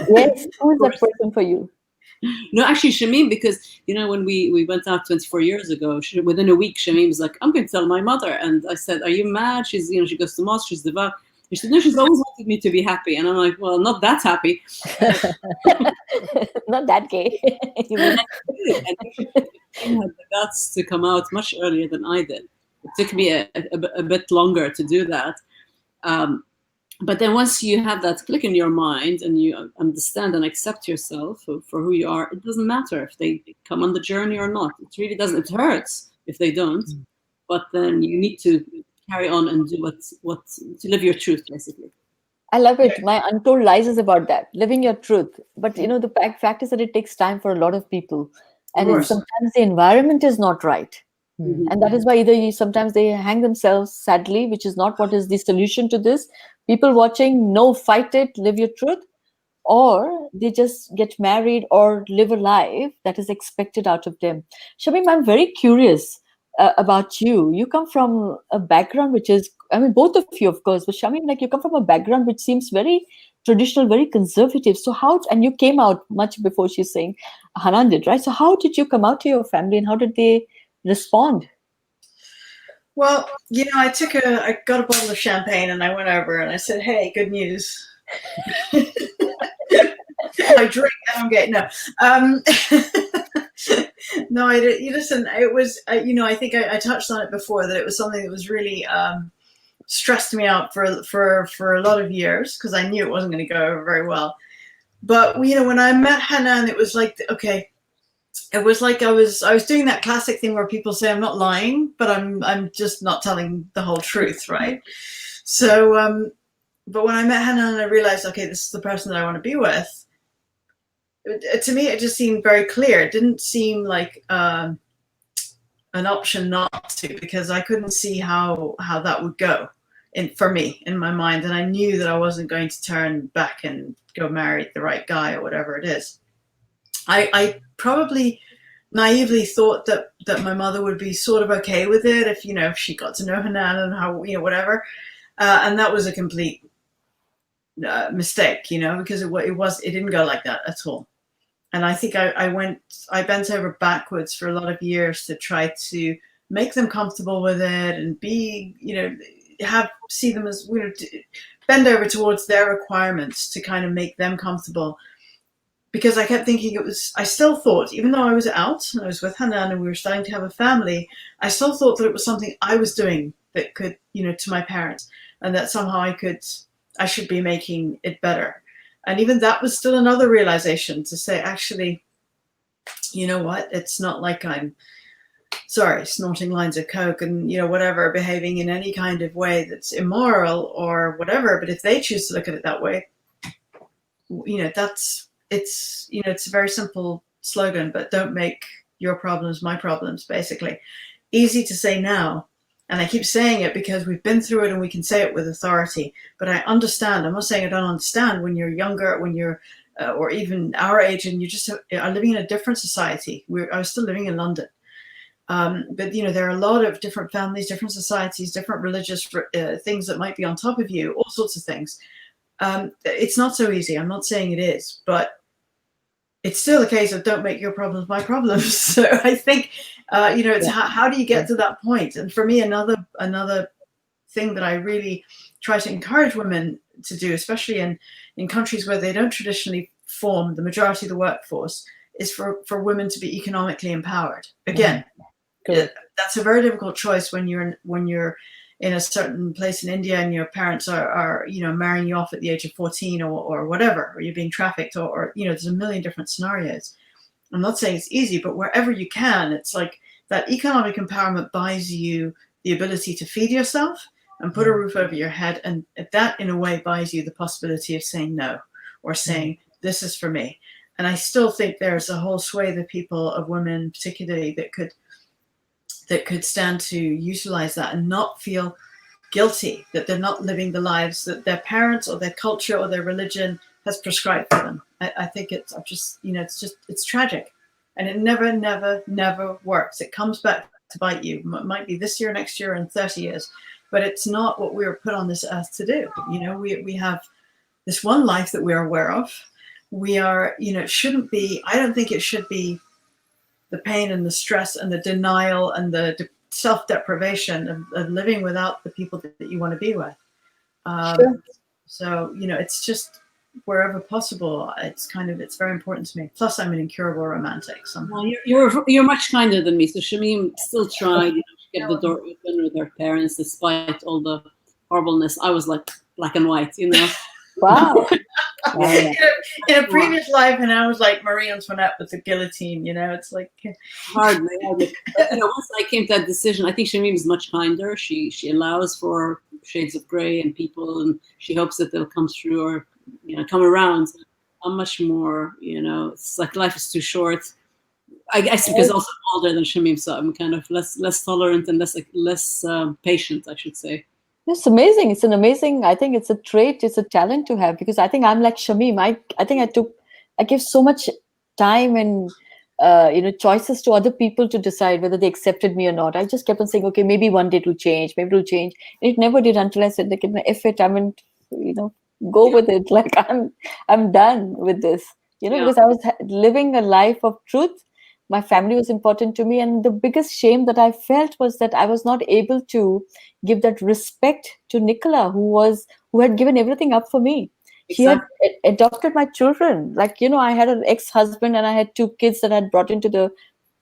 Yes, who is that person for you? No, actually, Shamim, because, when we went out 24 years ago, within a week, Shamim was like, I'm going to tell my mother. And I said, are you mad? She's, she goes to mosque, she's devout. She said, no, she's always wanted me to be happy. And I'm like, well, not that happy. Not that gay. And she had the guts to come out much earlier than I did. It took me a bit longer to do that. But then once you have that click in your mind and you understand and accept yourself for who you are, it doesn't matter if they come on the journey or not. It really doesn't. It hurts if they don't. But then you need to carry on and do to live your truth, basically. I love it. My Untold Lies is about that, living your truth. But the fact is that it takes time for a lot of people. And sometimes the environment is not right. And that is why sometimes they hang themselves, sadly, which is not what is the solution to this. People watching, no, fight it, live your truth. Or they just get married or live a life that is expected out of them. Shamim, I'm very curious about you. You come from a background which is, both of you, of course, but Shamim, you come from a background which seems very traditional, very conservative. So and you came out much before she's saying Hanan did, right? So how did you come out to your family and how did they respond? Well, I got a bottle of champagne and I went over and I said, hey, good news. I drink and I'm gay. No. No, you listen, it was, I think I touched on it before, that it was something that was really stressed me out for a lot of years, because I knew it wasn't going to go over very well. But, when I met Hanan, it was like, okay, it was like I was doing that classic thing where people say I'm not lying, but I'm just not telling the whole truth, right? So, but when I met Hanan, I realized, okay, this is the person that I want to be with. To me, it just seemed very clear. It didn't seem like an option not to, because I couldn't see how that would go for me in my mind, and I knew that I wasn't going to turn back and go marry the right guy or whatever it is. I probably naively thought that my mother would be sort of okay with it if she got to know Hanan and how whatever, and that was a complete mistake, because it didn't go like that at all. And I think I bent over backwards for a lot of years to try to make them comfortable with it and be, see them as, bend over towards their requirements to kind of make them comfortable. Because I kept thinking I still thought, even though I was out and I was with Hanan and we were starting to have a family, I still thought that it was something I was doing that could, to my parents, and that somehow I should be making it better. And even that was still another realization to say, actually, you know what? It's not like I'm, snorting lines of coke and, whatever, behaving in any kind of way that's immoral or whatever. But if they choose to look at it that way, it's a very simple slogan, but don't make your problems my problems, basically. Easy to say now. And I keep saying it because we've been through it and we can say it with authority. But I understand. I'm not saying I don't understand when you're younger, when you're, or even our age, and you just are living in a different society. I was still living in London. But, there are a lot of different families, different societies, different religious things that might be on top of you, all sorts of things. It's not so easy. I'm not saying it is, but it's still a case of don't make your problems my problems. So I think, it's how do you get to that point? And for me, another thing that I really try to encourage women to do, especially in countries where they don't traditionally form the majority of the workforce, is for women to be economically empowered. Again, that's a very difficult choice when you're in a certain place in India and your parents are marrying you off at the age of 14 or whatever, or you're being trafficked or there's a million different scenarios. I'm not saying it's easy, but wherever you can, it's like that economic empowerment buys you the ability to feed yourself and put a roof over your head. And that in a way buys you the possibility of saying no, or saying, this is for me. And I still think there's a whole swathe of people, of women particularly, that could stand to utilize that and not feel guilty that they're not living the lives that their parents or their culture or their religion has prescribed for them. I think it's tragic, and it never works. It comes back to bite you. It might be this year, next year, and 30 years, but it's not what we were put on this earth to do. We have this one life that we are aware of. We are, it shouldn't be, I don't think it should be the pain and the stress and the denial and the self-deprivation of living without the people that you want to be with. Sure. So, it's just wherever possible, it's very important to me. Plus, I'm an incurable romantic. Well, you're much kinder than me. So Shamim still tried to get the door open with her parents, despite all the horribleness. I was like black and white, Wow. In a previous life, and I was like Marie Antoinette with the guillotine. It's like hardly. Once I came to that decision, I think Shamim is much kinder. She allows for shades of gray and people, and she hopes that they'll come through or come around. I'm much more, it's like life is too short. I guess because also I'm older than Shamim, so I'm kind of less tolerant and less patient, I should say. It's amazing. It's an amazing, I think it's a trait, it's a talent to have, because I think I'm like Shamim. I think I give so much time and, choices to other people to decide whether they accepted me or not. I just kept on saying, okay, maybe one day it will change, maybe it will change. And it never did until I said, like, if it, I mean, go with it. Like, I'm done with this, because I was living a life of truth. My family was important to me. And the biggest shame that I felt was that I was not able to give that respect to Nicola, who had given everything up for me. Exactly. He had adopted my children. Like, I had an ex-husband and I had 2 kids that I had brought into the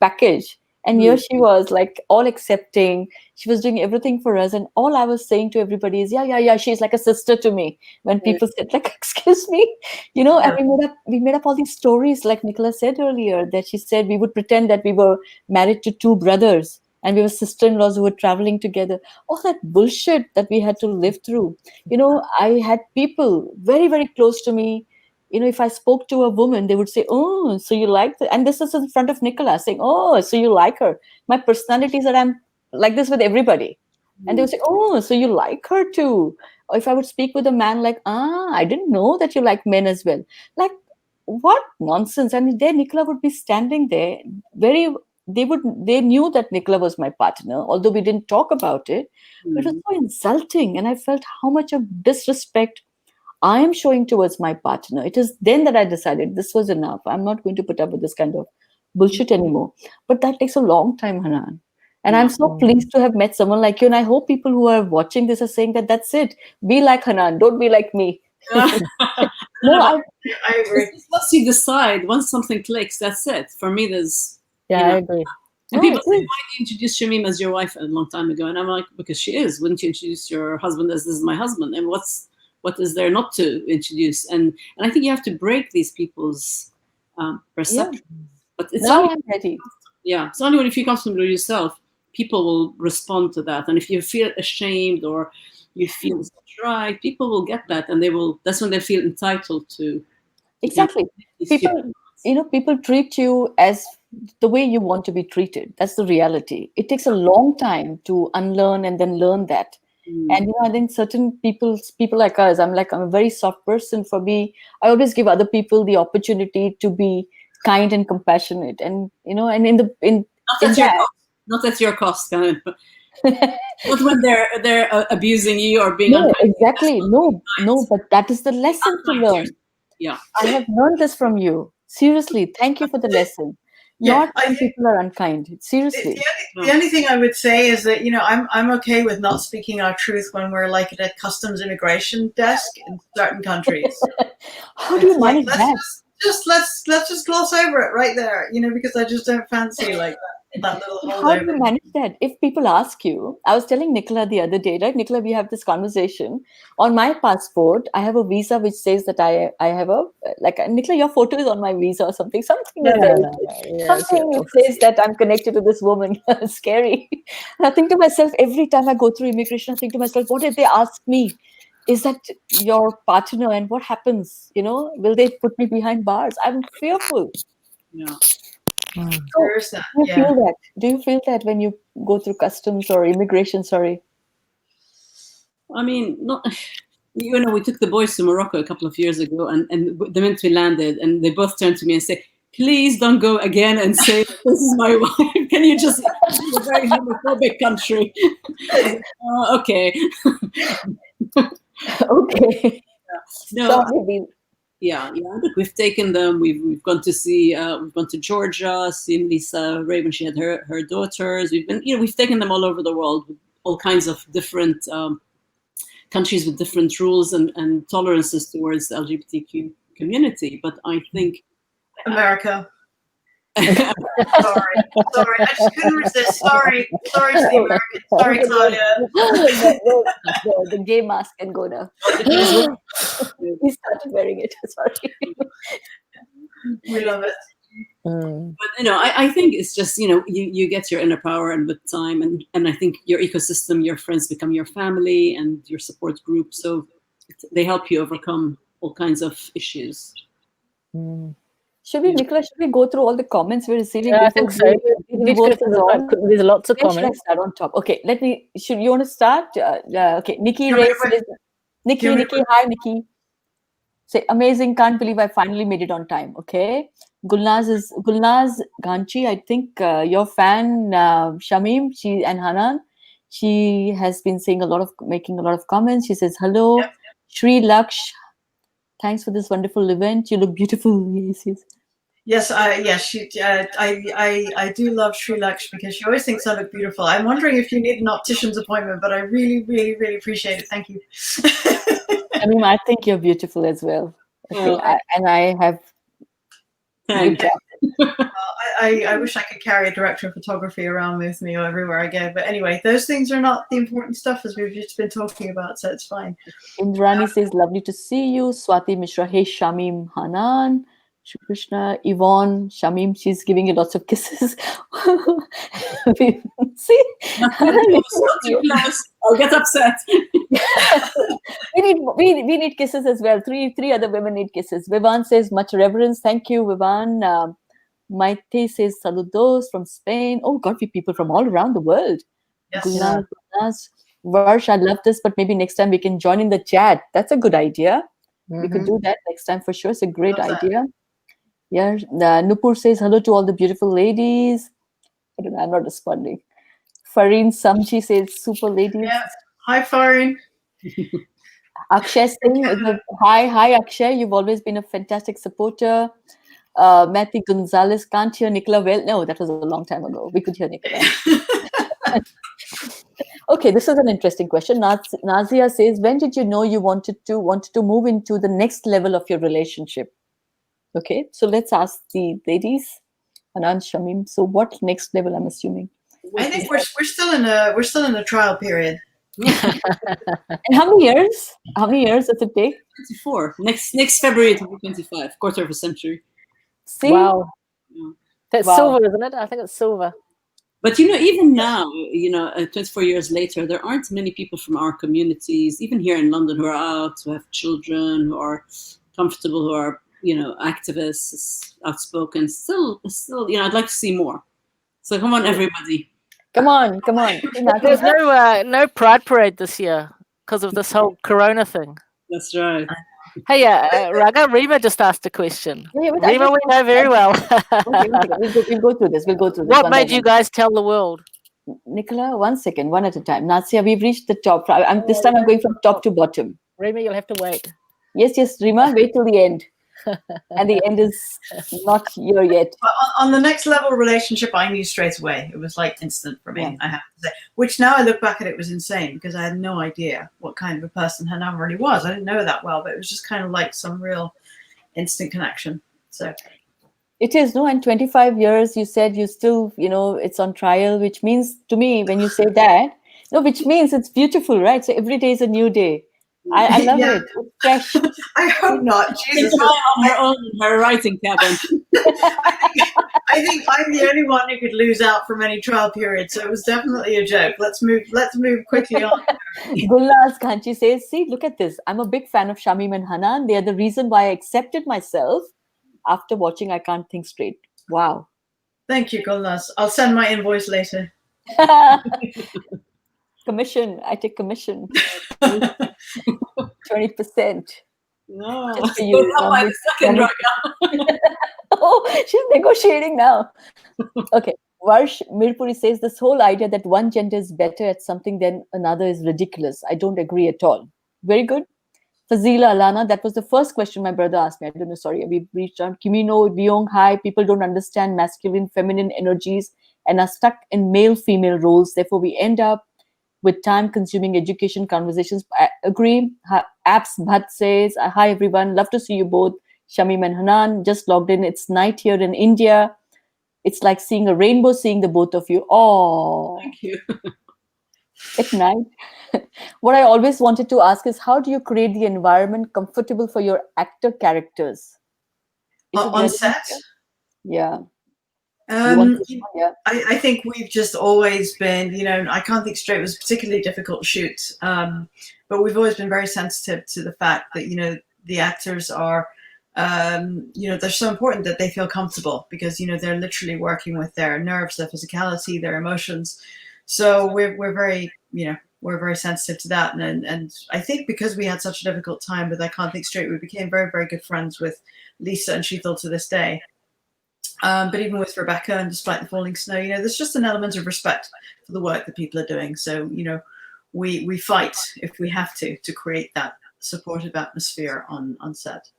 package. And here she was, like, all accepting. She was doing everything for us. And all I was saying to everybody is, yeah, she's like a sister to me. When people said, like, excuse me, and we made up all these stories, like Nicola said earlier, that she said we would pretend that we were married to two brothers and we were sister-in-laws who were traveling together. All that bullshit that we had to live through. I had people very, very close to me. If I spoke to a woman, they would say, oh, so you like that? And this is in front of Nicola, saying, oh, so you like her. My personality is that I'm like this with everybody. And they would say, oh, so you like her too. Or if I would speak with a man, like, I didn't know that you like men as well. Like, what nonsense. And there Nicola would be standing there. They knew that Nicola was my partner, although we didn't talk about it. But it was so insulting. And I felt how much of disrespect I am showing towards my partner. It is then that I decided this was enough. I'm not going to put up with this kind of bullshit anymore. But that takes a long time, Hanan. And I'm so pleased to have met someone like you. And I hope people who are watching this are saying that that's it. Be like Hanan. Don't be like me. I agree. Once you decide, once something clicks, that's it. For me, there's... I agree. And people say, why did you introduce Shamim as your wife a long time ago? And I'm like, because she is. Wouldn't you introduce your husband as this is my husband? And what is there not to introduce? And I think you have to break these people's perceptions. But it's I'm ready. Yeah, it's only when you feel comfortable with yourself, people will respond to that. And if you feel ashamed or you feel it's not right, people will get that, and that's when they feel entitled to. Exactly. People treat you as the way you want to be treated. That's the reality. It takes a long time to unlearn and then learn that. And I think certain people like us, I'm a very soft person. For me, I always give other people the opportunity to be kind and compassionate, and not at your cost, Karen. Not when they're abusing you or being unkind. Exactly. No, but that is the lesson to learn. Yeah, I have learned this from you. Seriously, thank you for the lesson. Not when people are unkind. Seriously. The only thing I would say is that I'm okay with not speaking our truth when we're like at a customs immigration desk in certain countries. How do you manage that? Let's just gloss over it right there, because I just don't fancy like that little holdover. How do you manage that? If people ask you, I was telling Nicola the other day, right? Nicola, we have this conversation. On my passport, I have a visa which says that I have Nicola, your photo is on my visa or something. Something which says that I'm connected to this woman. Scary. And I think to myself, every time I go through immigration, I think to myself, what did they ask me? Is that your partner? And what happens? Will they put me behind bars? I'm fearful. Yeah. So, do you feel that when you go through customs or immigration? Sorry. I mean, we took the boys to Morocco a couple of years ago, and the minute we landed, and they both turned to me and said, please don't go again and say, this is my wife. Can you just, it's a very homophobic country. Okay. Okay. No. Yeah. Look, we've taken them. We've gone to see. We've gone to Georgia, seen Lisa Ray when she had her daughters. We've taken them all over the world, with all kinds of different countries with different rules and tolerances towards the LGBTQ community. But I think America. Sorry, I just couldn't resist. Sorry to the Americans. Sorry, Claudia. The gay mask can go now. He started wearing it. Sorry. We love it. But I think it's just you get your inner power, and with time, and I think your ecosystem, your friends become your family and your support group. So they help you overcome all kinds of issues. Nicola, should we go through all the comments we're receiving? I think so. There's lots of comments. Should I start on top? Okay, you want to start? Okay, Nikki Ray says, Nikki, hi, Nikki. Say, amazing, can't believe I finally made it on time. Okay. Gulnaz Ganchi, I think your fan, Shamim, and Hanan, she has been making a lot of comments. She says, hello. Yep. Shri Laksh, thanks for this wonderful event. You look beautiful. Yes. I do love Sri Laksh because she always thinks I look beautiful. I'm wondering if you need an optician's appointment, but I really, really, really appreciate it. Thank you. I think you're beautiful as well. Okay, I have. Thanks. I wish I could carry a director of photography around with me or everywhere I go. But anyway, those things are not the important stuff as we've just been talking about, so it's fine. Indrani says, lovely to see you. Swati Mishra, hey Shamim, Hanan. Shri Krishna, Yvonne, Shamim, she's giving you lots of kisses. See? I'll get upset. we need kisses as well. Three other women need kisses. Vivan says, much reverence. Thank you, Vivan. Maite says, saludos from Spain. Oh God, we people from all around the world. Yes. Gulnaz, Varsh, I love this, but maybe next time we can join in the chat. That's a good idea. We could do that next time for sure. It's a great idea. Yeah, Nupur says hello to all the beautiful ladies. I don't know, I'm not responding. Fareen Samji says super ladies. Yeah. Hi, Fareen. Akshay Singh, hi Akshay. You've always been a fantastic supporter. Matthew Gonzalez, can't hear Nicola well. No, that was a long time ago. We could hear Nicola. Okay, this is an interesting question. Nazia says, when did you know you wanted to move into the next level of your relationship? Okay, so let's ask the ladies. Hanan, Shamim. So what next level? I'm assuming. I think we're still in a trial period. And how many years? How many years does it take? 24. Next February it will be 25. Quarter of a century. See? Wow. Yeah. That's silver, isn't it? I think it's silver. But even now, 24 years later, there aren't many people from our communities, even here in London, who are out, who have children, who are comfortable, who are activists, outspoken. Still, I'd like to see more. So come on, everybody. Come on. There's no Pride Parade this year because of this whole Corona thing. That's right. Hey, Raga, Rima just asked a question. Yeah, Rima, we know very well. Okay. We'll go through this. What made you guys tell the world? Nicola, 1 second, one at a time. Nasia, we've reached the top. This time I'm going from top to bottom. Rima, you'll have to wait. Yes, Rima, wait till the end. And the end is not here yet. On the next level relationship, I knew straight away. It was like instant for me, yeah. I have to say. Which now I look back at it was insane because I had no idea what kind of a person Hanan really was. I didn't know her that well, but it was just kind of like some real instant connection. So it is, no? And 25 years, you said you still, it's on trial, which means to me, when you say that, which means it's beautiful, right? So every day is a new day. I love it. It's fresh. I hope not. Jesus. On her writing cabin. I think I'm the only one who could lose out from any trial period, so it was definitely a joke. Let's move quickly on. Gulnaz Kanchi says, see, look at this. I'm a big fan of Shamim and Hanan. They are the reason why I accepted myself after watching I Can't Think Straight. Wow. Thank you, Gulnaz. I'll send my invoice later. Commission. I take commission. 20%. No. Just for you. Oh, she's negotiating now. Okay. Varsh Mirpuri says this whole idea that one gender is better at something than another is ridiculous. I don't agree at all. Very good. Fazila Alana, that was the first question my brother asked me. I don't know, sorry. We've reached on Kimino, Byung, hi. People don't understand masculine, feminine energies and are stuck in male-female roles. Therefore, we end up with time-consuming education conversations. I agree. Apps Bhatt says, hi everyone, love to see you both. Shamim and Hanan, just logged in. It's night here in India. It's like seeing a rainbow, seeing the both of you. Oh, thank you. At night. What I always wanted to ask is, how do you create the environment comfortable for your actor characters? On set? Yeah. I think we've just always been, I Can't Think Straight was a particularly difficult to shoot, but we've always been very sensitive to the fact that, the actors are, they're so important that they feel comfortable because, they're literally working with their nerves, their physicality, their emotions. So we're very, we're very sensitive to that. And I think because we had such a difficult time with I Can't Think Straight, we became very, very good friends with Lisa and Sheetal to this day. But even with Rebecca and Despite the Falling Snow, there's just an element of respect for the work that people are doing. So, we fight if we have to create that supportive atmosphere on set.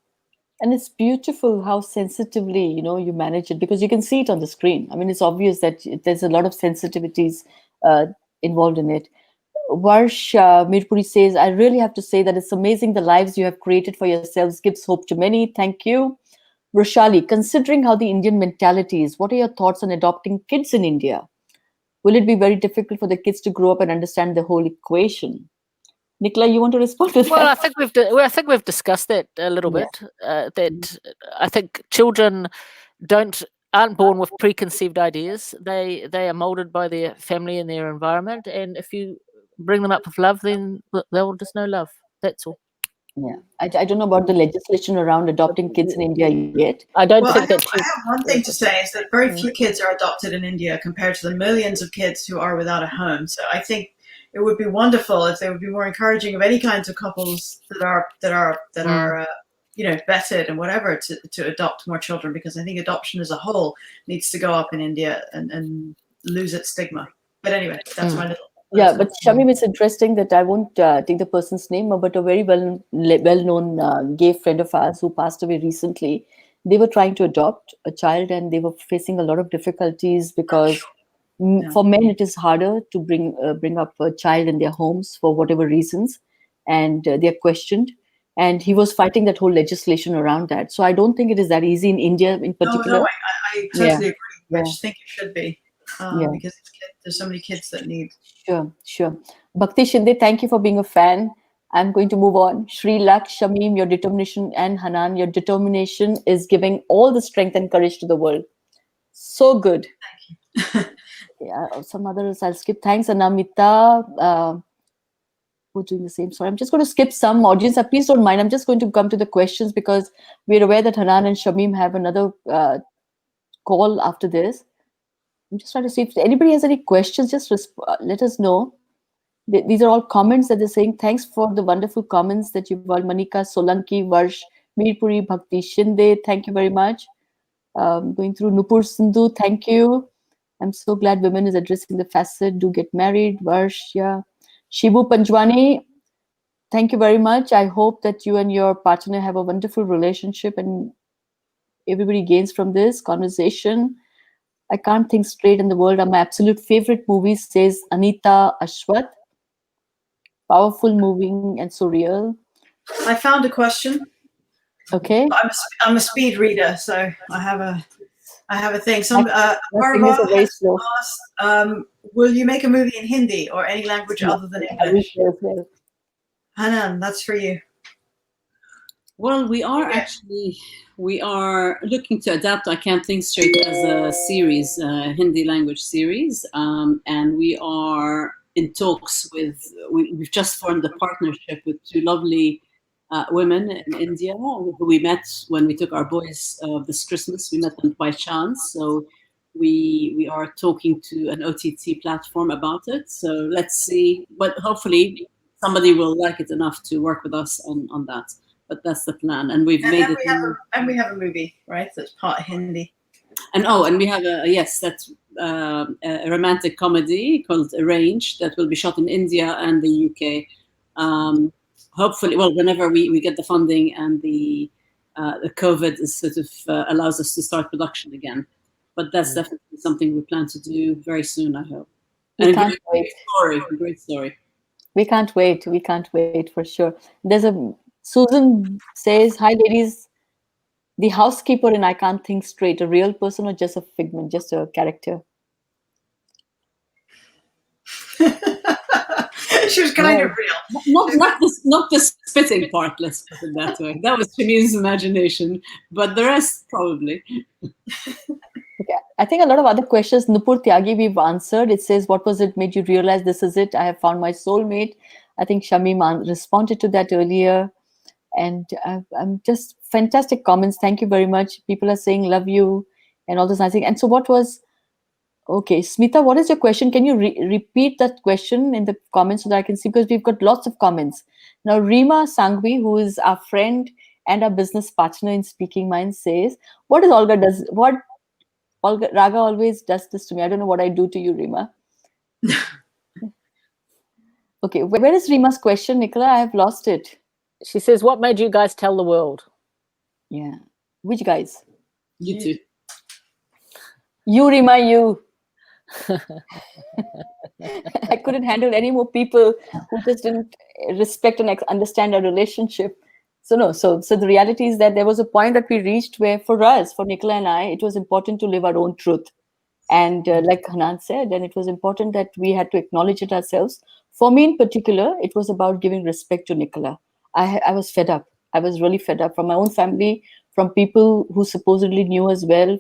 And it's beautiful how sensitively, you manage it because you can see it on the screen. I mean, it's obvious that there's a lot of sensitivities involved in it. Varsh Mirpuri says, I really have to say that it's amazing the lives you have created for yourselves gives hope to many. Thank you. Roshali, considering how the Indian mentality is, what are your thoughts on adopting kids in India? Will it be very difficult for the kids to grow up and understand the whole equation? Nicola, you want to respond to that? Well, I think we've discussed that a little bit. That I think children aren't born with preconceived ideas. They are molded by their family and their environment, and if you bring them up with love, then they'll just know love. That's all. Yeah, I don't know about the legislation around adopting kids in India yet. I don't Well, think that. I have one thing to say is that very few kids are adopted in India compared to the millions of kids who are without a home. So I think it would be wonderful if they would be more encouraging of any kinds of couples that are vetted and whatever to adopt more children, because I think adoption as a whole needs to go up in India and lose its stigma. But anyway, that's my little. Yeah, but Shamim, it's interesting that I won't take the person's name, but a very well-known gay friend of ours who passed away recently, they were trying to adopt a child and they were facing a lot of difficulties because for men it is harder to bring up a child in their homes for whatever reasons, and they're questioned. And he was fighting that whole legislation around that. So I don't think it is that easy in India in particular. No, I totally agree. I just think it should be because there's so many kids that need. Sure. Bhakti Shinde, thank you for being a fan. I'm going to move on. Shri Lak, Shamim, your determination, and Hanan, your determination is giving all the strength and courage to the world. So good. Thank you. Yeah, some others I'll skip. Thanks, Anamita. Who's doing the same? Sorry, I'm just going to skip some audience. Please don't mind. I'm just going to come to the questions because we're aware that Hanan and Shamim have another call after this. I'm just trying to see if anybody has any questions. Just let us know. These are all comments that they're saying. Thanks for the wonderful comments that you've all. Manika, Solanki, Varsh, Mirpuri, Bhakti Shinde. Thank you very much. Going through Nupur Sindhu. Thank you. I'm so glad women is addressing the facet. Do get married. Varsh, yeah. Shibu Panjwani. Thank you very much. I hope that you and your partner have a wonderful relationship and everybody gains from this conversation. I can't think straight in the world are my absolute favorite movies, says Anita Ashwath. Powerful, moving, and so real. I found a question. Okay. I'm a speed reader, so I have a thing. Will you make a movie in Hindi or any language other than English? Yes. Hanan, that's for you. Well, we are looking to adapt I Can't Think Straight as a series, Hindi language series, and we are in talks we've just formed a partnership with two lovely women in India who we met when we took our boys this Christmas. We met them by chance, so we are talking to an OTT platform about it. So let's see, but hopefully somebody will like it enough to work with us on that. But that's the plan, and we have a movie, right? That's part Hindi. And we have that's a romantic comedy called Arrange that will be shot in India and the UK. Hopefully, whenever we get the funding and the COVID is sort of allows us to start production again. But that's definitely something we plan to do very soon, I hope. We can't wait. Great story. We can't wait. We can't wait for sure. Susan says, "Hi, ladies. The housekeeper in I Can't Think Straight, a real person or just a figment, just a character?" She was kind of real. Not the spitting part, let's put it that way. That was Shamim's imagination, but the rest probably. Okay. I think a lot of other questions, Nupur Tyagi, we've answered. It says, what was it made you realize this is it? I have found my soulmate. I think Shamim responded to that earlier. And I'm just fantastic comments. Thank you very much. People are saying love you and all this nice thing. And so okay, Smita, what is your question? Can you repeat that question in the comments so that I can see? Because we've got lots of comments. Now, Rima Sangvi, who is our friend and our business partner in Speaking Minds, says, Raga always does this to me. I don't know what I do to you, Rima. Okay, where is Rima's question, Nicola? I have lost it. She says, what made you guys tell the world? Yeah. Which guys? You two. You, Rima, you. I couldn't handle any more people who just didn't respect and understand our relationship. So no, so the reality is that there was a point that we reached where for us, for Nicola and I, it was important to live our own truth. And like Hanan said, and it was important that we had to acknowledge it ourselves. For me in particular, it was about giving respect to Nicola. I was fed up. I was really fed up from my own family, from people who supposedly knew us well.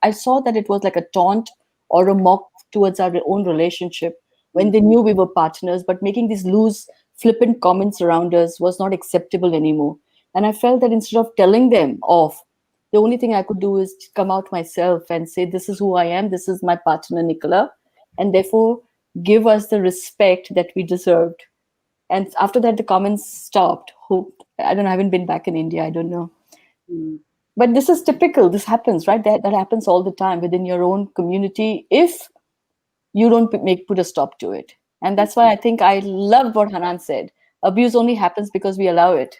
I saw that it was like a taunt or a mock towards our own relationship when they knew we were partners, but making these loose, flippant comments around us was not acceptable anymore. And I felt that instead of telling them off, the only thing I could do is come out myself and say, this is who I am, this is my partner, Nicola, and therefore give us the respect that we deserved. And after that, the comments stopped. I don't know, I haven't been back in India, I don't know. But this is typical, this happens, right? That happens all the time within your own community if you don't put a stop to it. And that's why I think I loved what Hanan said. Abuse only happens because we allow it.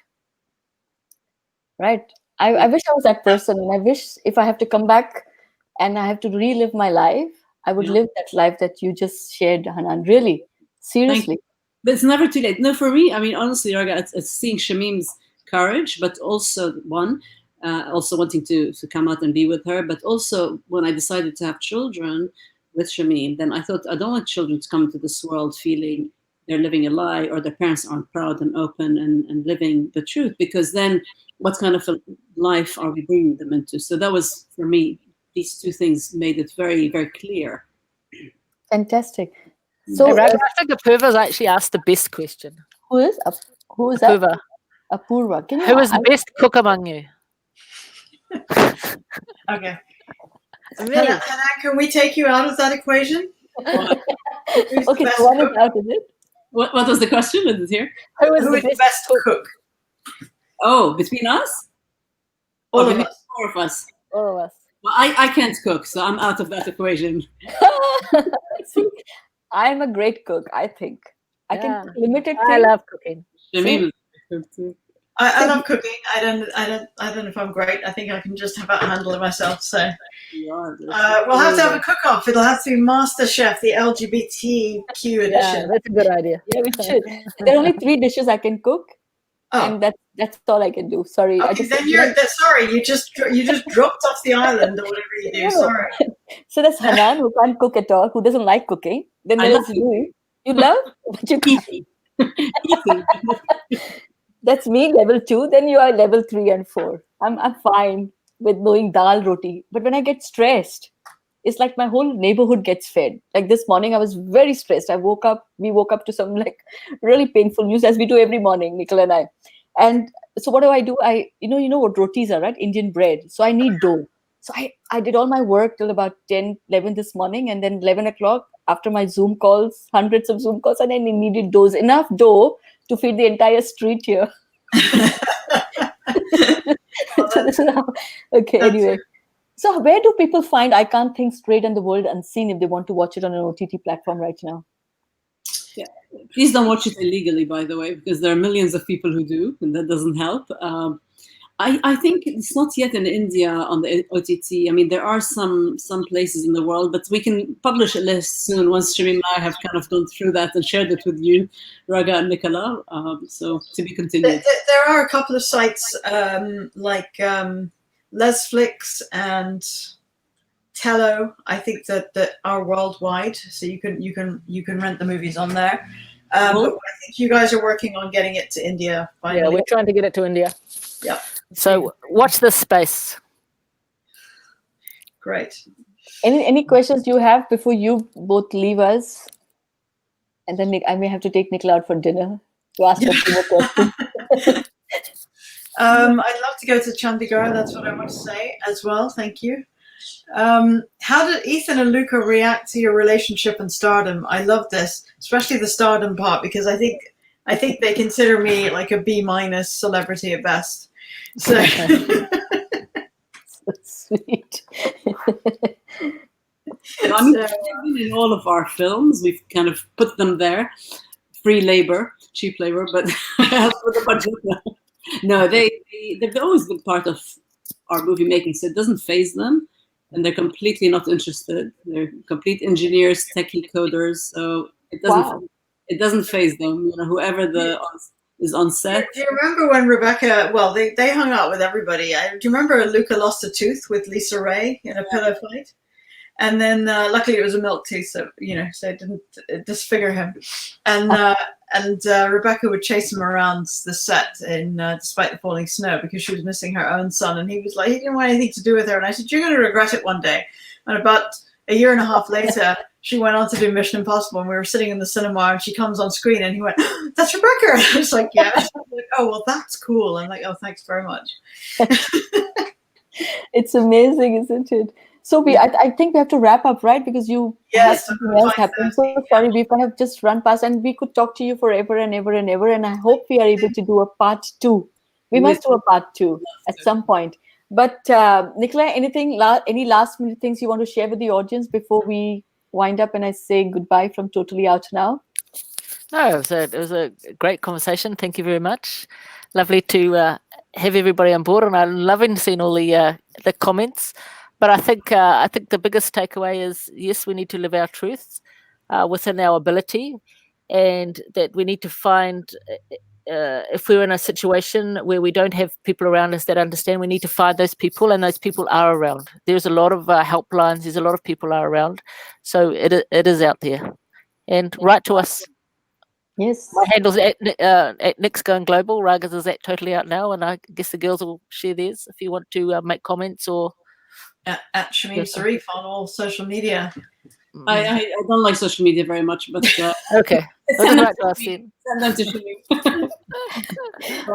Right? I wish I was that person, and I wish if I have to come back and I have to relive my life, I would live that life that you just shared, Hanan. Really, seriously. But it's never too late. No, for me, I mean, honestly, Raga, it's seeing Shamim's courage, but also also wanting to come out and be with her. But also when I decided to have children with Shamim, then I thought I don't want children to come into this world feeling they're living a lie or their parents aren't proud and open and living the truth, because then what kind of a life are we bringing them into? So that was, for me, these two things made it very, very clear. Fantastic. So I think Apurva's actually asked the best question. Who is Apurva? That? Apurva. Who is the best cook among you? Okay. Hanan, can we take you out of that equation? Okay, so one is out, is it? What was the question? Is it here? Who is the best cook? Oh, between us? All of us. Four of us. All of us. Well, I can't cook, so I'm out of that equation. See, I'm a great cook, I think. I can cook limited things. I love cooking. I love cooking. I don't know if I'm great. I think I can just about handle it myself. So we'll have to have a cook-off. It'll have to be MasterChef, the LGBTQ edition. Yeah, that's a good idea. Yeah, we should. There are only 3 dishes I can cook, and that's all I can do. Sorry. Okay, then sorry. You just dropped off the island or whatever you do. Sorry. So that's Hanan, who can't cook at all, who doesn't like cooking. Then there's you. You love, but you can't. That's me, level 2. Then you are level 3 and 4. I'm fine with knowing dal roti. But when I get stressed, it's like my whole neighborhood gets fed. Like this morning, I was very stressed. We woke up to some like really painful news, as we do every morning, Nicola and I. And so what do? You know what rotis are, right? Indian bread. So I need dough. So I did all my work till about 10, 11 this morning. And then 11 o'clock, after my Zoom calls, hundreds of Zoom calls, and I needed dough, enough dough to feed the entire street here. So this is how, okay, anyway. So where do people find I Can't Think Straight and the World Unseen if they want to watch it on an OTT platform right now? Yeah. Please don't watch it illegally, by the way, because there are millions of people who do, and that doesn't help. I think it's not yet in India on the OTT. I mean, there are some places in the world, but we can publish a list soon once Shamim and I have kind of gone through that and shared it with you, Raga and Nicola. So to be continued. There are a couple of sites like Lesflix and Tello. I think that are worldwide, so you can rent the movies on there. But I think you guys are working on getting it to India finally. Yeah, we're trying to get it to India. Yeah. So watch this space. Great. Any questions you have before you both leave us? And then I may have to take Nicola out for dinner to ask her a few more questions. I'd love to go to Chandigarh. That's what I want to say as well. Thank you. How did Ethan and Luca react to your relationship and stardom? I love this, especially the stardom part, because I think they consider me like a B- celebrity at best. So, so sweet. I mean, in all of our films, we've kind of put them there. Free labor, cheap labor, but for the budget. No, they've always been part of our movie making, so it doesn't faze them. And they're completely not interested. They're complete engineers, techie coders. So it doesn't faze them. You know, whoever the is on set. Do you remember when Rebecca? Well, they hung out with everybody. Do you remember Luca lost a tooth with Lisa Ray in a pillow fight? And then luckily it was a milk tooth, so so it didn't disfigure him. And Rebecca would chase him around the set despite the falling snow because she was missing her own son. And he was like, he didn't want anything to do with her. And I said, you're going to regret it one day. And about a year and a half later, she went on to do Mission Impossible, and we were sitting in the cinema, and she comes on screen, and he went, oh, "That's Rebecca." And I was like, "Yeah." I was like, "Oh, well, that's cool." I'm like, "Oh, thanks very much." It's amazing, isn't it? So I think we have to wrap up, right? Because you had something else happen. So sorry, we kind of just run past, and we could talk to you forever and ever and ever. And I hope we are able to do a part 2. We must do a part 2 at some point. But Nicola, any last minute things you want to share with the audience before we wind up and I say goodbye from Totally Out Now? No, it was a great conversation. Thank you very much. Lovely to have everybody on board, and I'm loving seeing all the comments. But I think the biggest takeaway is, yes, we need to live our truths within our ability, and that we need to find, if we're in a situation where we don't have people around us that understand, we need to find those people, and those people are around. There's a lot of helplines. There's a lot of people are around. So it is out there. And write to us. Yes. My handle's at Nick's Going Global. Raga's is at Totally Out Now, and I guess the girls will share theirs if you want to make comments or... At Shamim Sarif on all social media. I don't like social media very much, but okay. Send them to Shamim.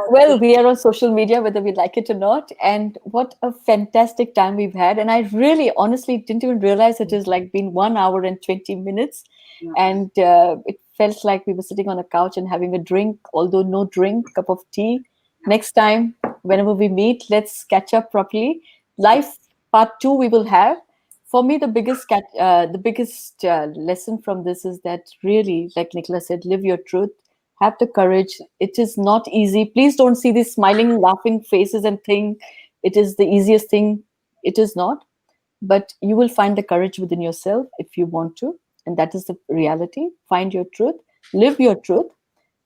Well, we are on social media, whether we like it or not. And what a fantastic time we've had. And I really, honestly, didn't even realize it has been 1 hour and 20 minutes. Yeah. And it felt like we were sitting on a couch and having a drink, although no drink, cup of tea. Next time, whenever we meet, let's catch up properly. Life part 2 we will have. For me, the biggest lesson from this is that really, like Nicola said, live your truth, have the courage. It is not easy. Please don't see these smiling, laughing faces and think it is the easiest thing. It is not. But you will find the courage within yourself if you want to. And that is the reality. Find your truth, live your truth,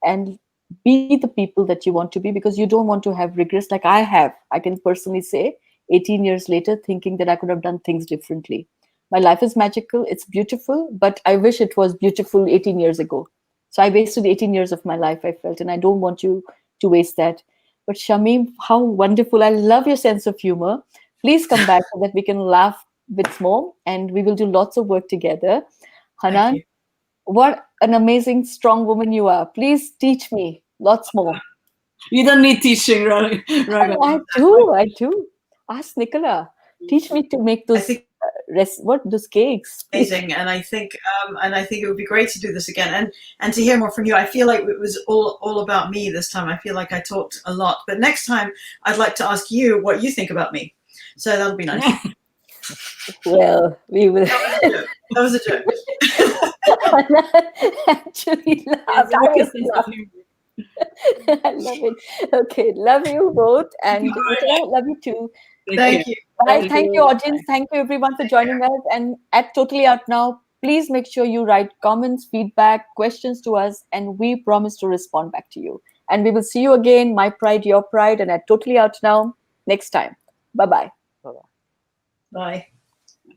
and be the people that you want to be, because you don't want to have regrets like I have. I can personally say 18 years later, thinking that I could have done things differently. My life is magical. It's beautiful, but I wish it was beautiful 18 years ago. So I wasted 18 years of my life, I felt, and I don't want you to waste that. But Shamim, how wonderful. I love your sense of humor. Please come back so that we can laugh a bit more, and we will do lots of work together. Hanan, what an amazing, strong woman you are. Please teach me lots more. You don't need teaching, Raga. I do. Ask Nicola. Teach me to make those those cakes. Amazing, and I think it would be great to do this again, and to hear more from you. I feel like it was all about me this time. I feel like I talked a lot, but next time I'd like to ask you what you think about me. So that'll be nice. Well, we will. That was a joke. Actually laughed. I love it. Okay, love you both, and love you too. Thank you. Bye. Thank you, audience. Thank you, everyone, for joining us. And at Totally Out Now, please make sure you write comments, feedback, questions to us, and we promise to respond back to you. And we will see you again, My Pride, Your Pride, and at Totally Out Now next time. Bye-bye. Bye.